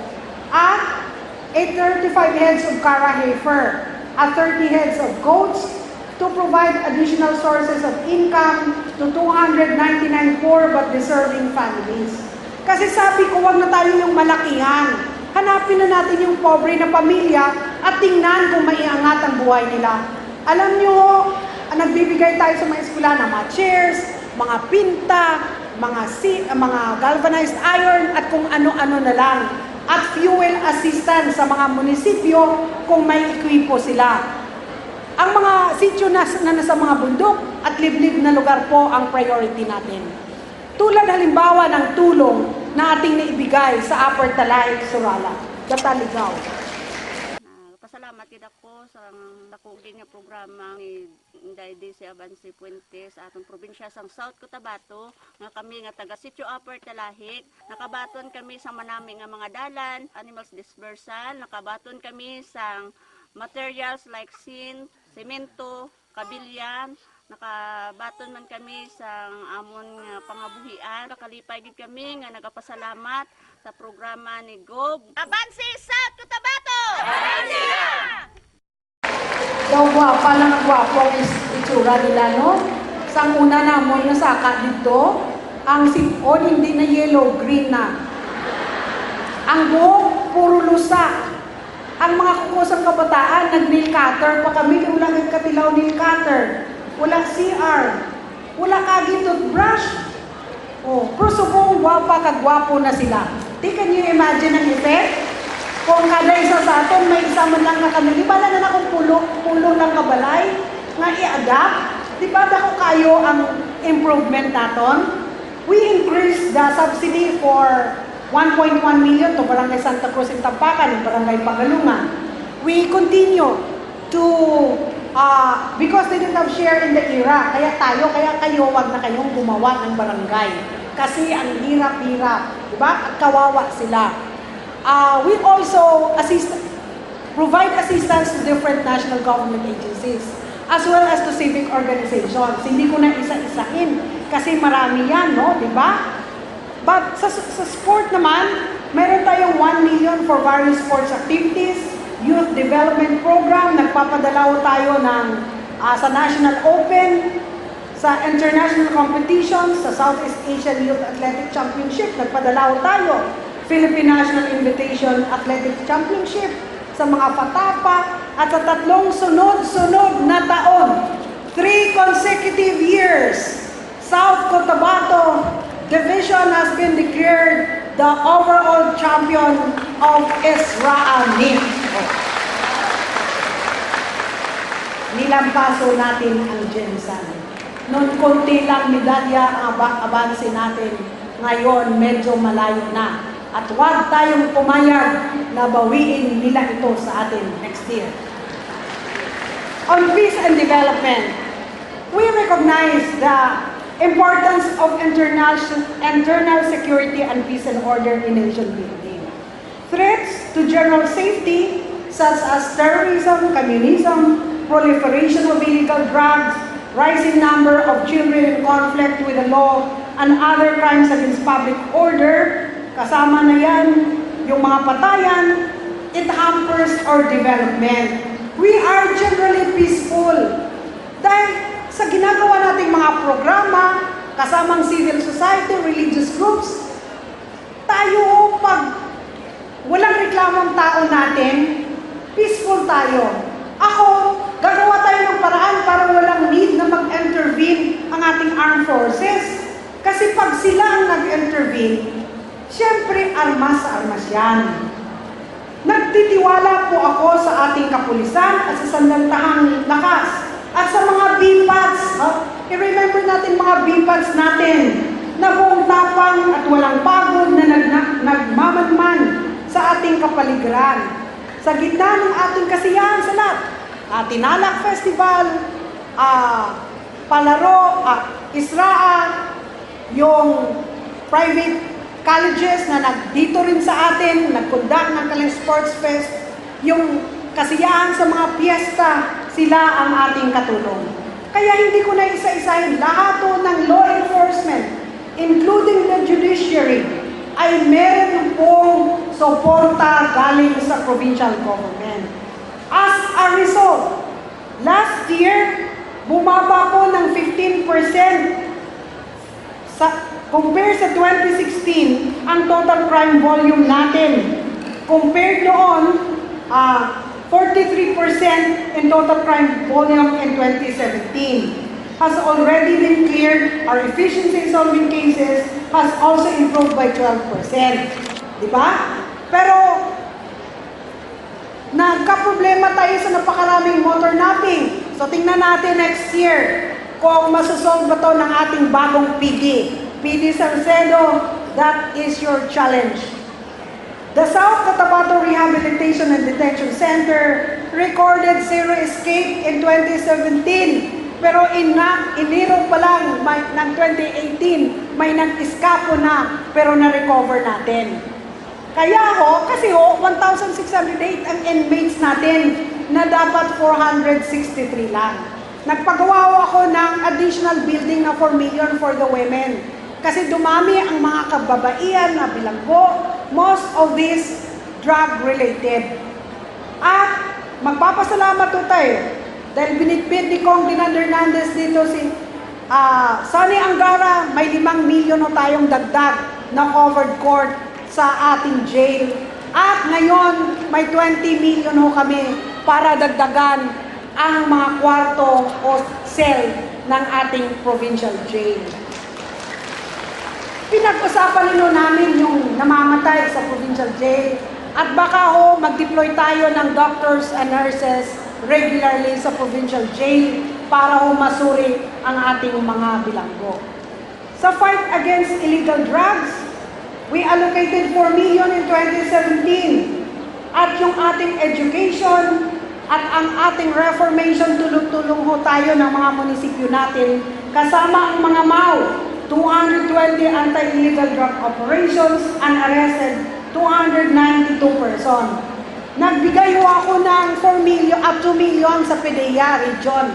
At 35 heads of Kara heifer, at 30 heads of goats to provide additional sources of income to 299 poor but deserving families. Kasi sabi ko, wag na tayo yung malakihan. Hanapin na natin yung pobre na pamilya at tingnan kung maiangat ang buhay nila. Alam nyo, nagbibigay tayo sa mga eskwela ng mga chairs, mga pinta, mga galvanized iron at kung ano-ano na lang. At fuel assistance sa mga munisipyo kung may ekwipo sila. Ang mga sityo na nasa mga bundok at liblib na lugar po ang priority natin. Tulad halimbawa ng tulong na ating naibigay sa Upper Talay, Surala, Dataligaw. Pasalamat din ako sa nakuging nga programa ni Inday sa Avance-Fuentes atong probinsya sang South Cotabato nga kami nga taga Sitio Upper Talahik. Nakabaton kami sa manami nga mga dalan, animals dispersal, nakabaton kami sang materials like semento, kabilyan, nakabaton man kami sa amon nga pangabuhian. Nakalipay gid kami nga nagapasalamat sa programa ni Gob. Avance South Cotabato! Avance! Daw gwapa lang ang gwapo ang itsura nila, no? Sa una namon na saka dito, ang sipon hindi na yellow, green na. Ang buhok, puro lusa. Ang mga kukusang kabataan, nag-nail cutter pa kami, wala nagkatilaw nail cutter. Wala CR. Wala kagi toothbrush. Oh, pero subong gwapa kagwapo na sila. Di can you imagine ang effect? Kung kada isa sa aton, may isa man lang na kami. Di ba na akong pulo ng kabalay nga i-adapt? Di ba dako kayo ang improvement naton? We increased the subsidy for 1.1 million to Barangay Santa Cruz in Tampacan and Barangay Pagalungan. We continue to, because they didn't have share in the era, kaya kayo, wag na kayong gumawa ng barangay. Kasi ang hirap-hirap, di ba? At kawawa sila. We also provide assistance to different national government agencies, as well as to civic organizations. Hindi ko na isa-isahin, kasi marami yan, no? Di ba? But sa sport naman, meron tayong 1 million for various sports activities, youth development program, nagpapadalaw tayo ng sa National Open, sa international competitions, sa Southeast Asian Youth Athletic Championship, nagpadalaw tayo, Philippine National Invitation Athletic Championship, sa mga patapa, at sa 3 sunod-sunod na taon, 3 consecutive years, South Cotabato Division has been declared the overall champion of Israel. Nilampaso natin ang Jensen. Noon konti lang medalya ang abanse natin. Ngayon medyo malayo na. At huwag tayong pumayag na bawiin nila ito sa atin next year. On peace and development, we recognize the importance of internal security and peace and order in nation building. Threats to general safety such as terrorism, communism, proliferation of illegal drugs, rising number of children in conflict with the law, and other crimes against public order, kasama na yan, yung mga patayan, it hampers our development. We are generally peaceful. Dahil sa ginagawa nating mga programa, kasamang civil society, religious groups, tayo, pag walang reklamong tao natin, peaceful tayo. Ako, gagawa tayo ng paraan para walang need na mag-intervene ang ating armed forces. Kasi pag sila ang nag-intervene, siyempre, armas yan. Nagtitiwala po ako sa ating kapulisan at sa sandantahang lakas at sa mga BPATs. I-remember natin mga BPATs natin na buong tapang at walang pagod na nagmamanman sa ating kapaligiran. Sa gitna ng ating kasiyahan sa lahat, Tinalak Festival, Palaro, Israa, yung private colleges na dito rin sa atin, nag-conduct ng Kaling Sports Fest, yung kasiyahan sa mga piyesta, sila ang ating katulong. Kaya hindi ko na isa-isahin, lahat ng law enforcement, including the judiciary, ay meron pong suporta galing sa provincial government. As a result, last year, bumaba po ng 15% compare sa 2016, ang total crime volume natin. Compared noon, 43% in total crime volume in 2017. has already been cleared. Our efficiency in solving cases has also improved by 12%. Di ba? Pero, nagka-problema tayo sa napakaraming motor napping. So, tingnan natin next year kung masusolve ba ito ng ating bagong PD. PD Salcedo, that is your challenge. The South Cotabato Rehabilitation and Detention Center recorded 0 escape in 2017. Pero iniro pa lang ng 2018, may nag-eskapo na, pero na-recover natin. Kaya kasi 1,608 ang inmates natin na dapat 463 lang. Nagpagawa ako ng additional building na 4 million for the women. Kasi dumami ang mga kababaihan na bilanggo, most of this drug-related. At magpapasalamat po tayo dahil binitbit ni Kong Dinan Hernandez dito si Sonny Angara, may 5 milyon o tayong dagdag na covered court sa ating jail. At ngayon, may 20 million ho kami para dagdagan ang mga kwarto o cell ng ating provincial jail. Pinag-usapan nyo namin yung namamatay sa provincial jail at baka ho mag-deploy tayo ng doctors and nurses regularly sa provincial jail para ho masuri ang ating mga bilanggo. Sa fight against illegal drugs, we allocated 4 million in 2017 at yung ating education at ang ating reformation, tulong-tulong ho tayo ng mga munisipyo natin kasama ang mga MAU. 220 anti-illegal drug operations and arrested 292 person. Nagbigay ho ako ng 4 million up 2 million sa PDEA region.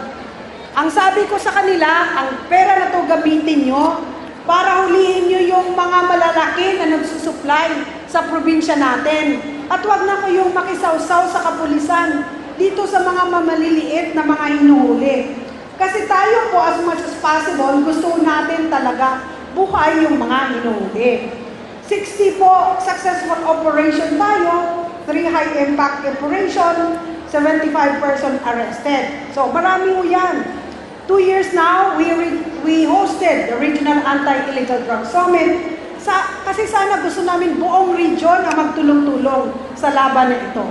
Ang sabi ko sa kanila, ang pera na to gamitin nyo para hulihin nyo yung mga malalaki na nagsusupply sa probinsya natin. At wag na kayong makisawsaw sa kapulisan dito sa mga mamaliliit na mga hinuhuli. Kasi tayo po, as much as possible, gusto natin talaga buhay yung mga hinuhuli. 60 po successful operation tayo, 3 high-impact operation, 75 person arrested. So, marami po yan. 2 years now, we hosted the Regional Anti-Illegal Drug Summit kasi sana gusto namin buong region na magtulong-tulong sa laban na ito.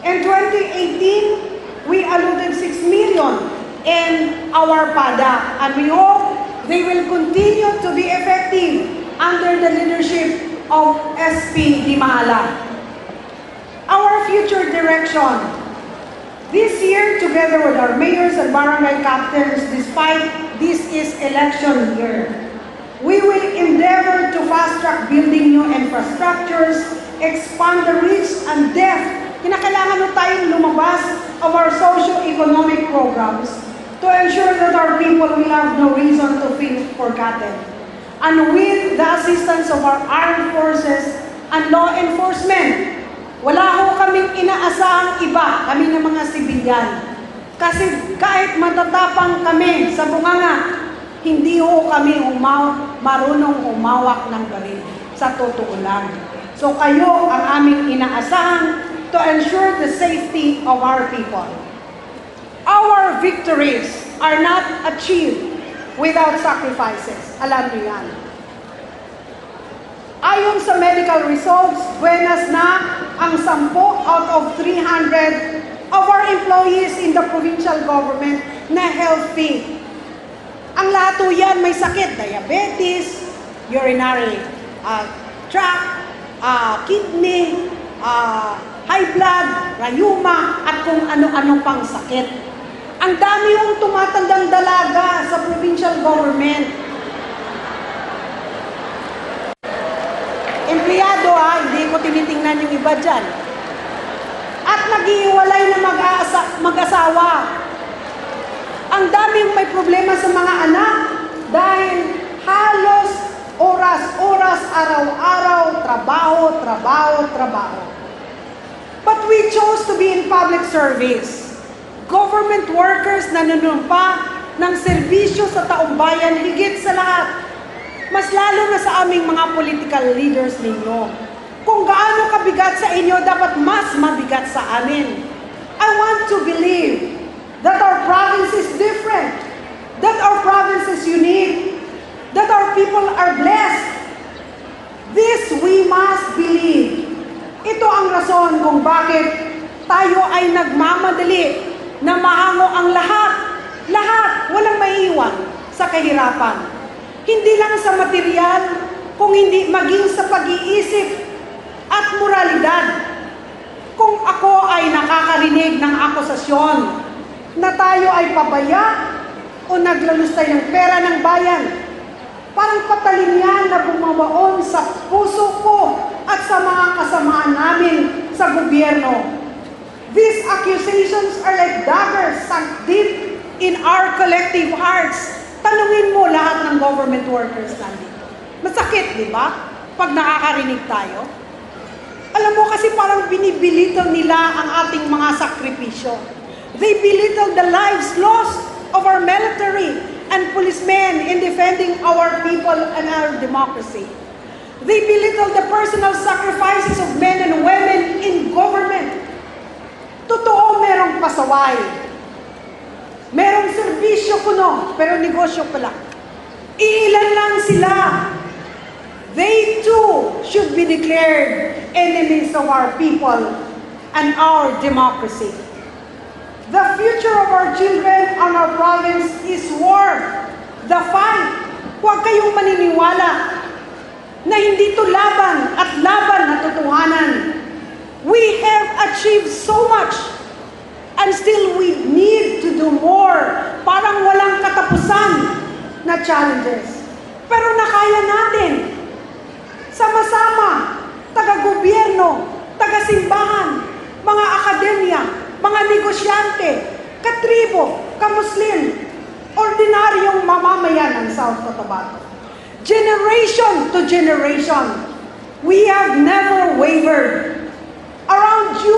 In 2018, we allotted 6 million in our PADA, and we hope they will continue to be effective under the leadership of SP Dimala. Our future direction. This year, together with our mayors and barangay captains, despite this is election year, we will endeavor to fast-track building new infrastructures, expand the reach and depth. Kinakailangan na tayong lumabas of our socio-economic programs to ensure that our people will have no reason to feel forgotten. And with the assistance of our armed forces and law enforcement, wala ho kaming inaasahang iba, kami ng mga sibilyan. Kasi kahit matatapang kami sa bunganga, hindi ho kami marunong humawak ng baril. Sa totoo lang. So kayo ang aming inaasahan to ensure the safety of our people. Our victories are not achieved without sacrifices. Alam niyo yan. Ayon sa medical results, buenas na ang 10 out of 300 of our employees in the provincial government na healthy. Ang lahat yan may sakit, diabetes, urinary tract, kidney, high blood, rayuma, at kung ano-ano pang sakit. Ang dami yung tumatandang dalaga sa provincial government. Empleyado hindi ko tinitingnan yung iba dyan. At nag-iiwalay na mag-asawa. Ang daming may problema sa mga anak dahil halos oras-oras, araw-araw, trabaho. But we chose to be in public service. Government workers na nanumpa ng serbisyo sa taong bayan higit sa lahat. Mas lalo na sa aming mga political leaders ninyo. Kung gaano kabigat sa inyo, dapat mas mabigat sa amin. I want to believe that our province is different. that our province is unique, that our people are blessed. This we must believe. Ito ang rason kung bakit tayo ay nagmamadali na mahango ang lahat, walang maiiwan sa kahirapan. Hindi lang sa material, kung hindi maging sa pag-iisip at moralidad. Kung ako ay nakakarinig ng akusasyon na tayo ay pabaya o naglalustay ng pera ng bayan, parang patalim yan na bumabaon sa puso ko at sa mga kasamaan namin sa gobyerno. These accusations are like daggers sunk deep in our collective hearts. Tanungin mo lahat ng government workers nandito. Masakit, di ba? Pag nakakarinig tayo. Alam mo kasi parang binibilittle nila ang ating mga sakripisyo. They belittle the lives lost of our military and policemen in defending our people and our democracy. They belittle the personal sacrifices of men and women in government. Totoo, merong pasaway. Merong serbisyo kuno, pero negosyo pala. Iilan lang sila. They too should be declared enemies of our people and our democracy. The future of our children and our province is worth the fight. Huwag kayong maniniwala na hindi ito laban at laban na totohanan. We have achieved so much and still we need to do more. Parang walang katapusan na challenges. Pero nakaya natin. Sama-sama, taga-gobyerno, taga-simbahan, mga akademya, mga negosyante, katribo, kamuslim, ordinaryong mamamayan ng South Cotabato. Generation to generation, we have never wavered. Around you,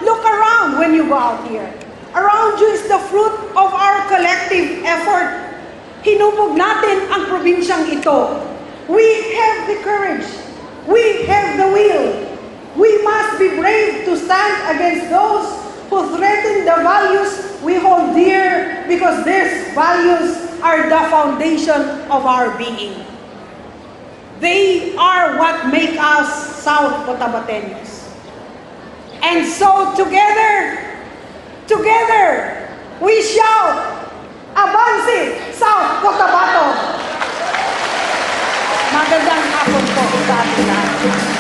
look around when you go out here. Around you is the fruit of our collective effort. Hinubog natin ang probinsyang ito. We have the courage. We have the will. We must be brave to stand against those who threaten the values we hold dear, because these values are the foundation of our being. They are what make us South Cotabateños. And so together, we shout, Avance, South Cotabato! Magandang hapon po sa ating lahat.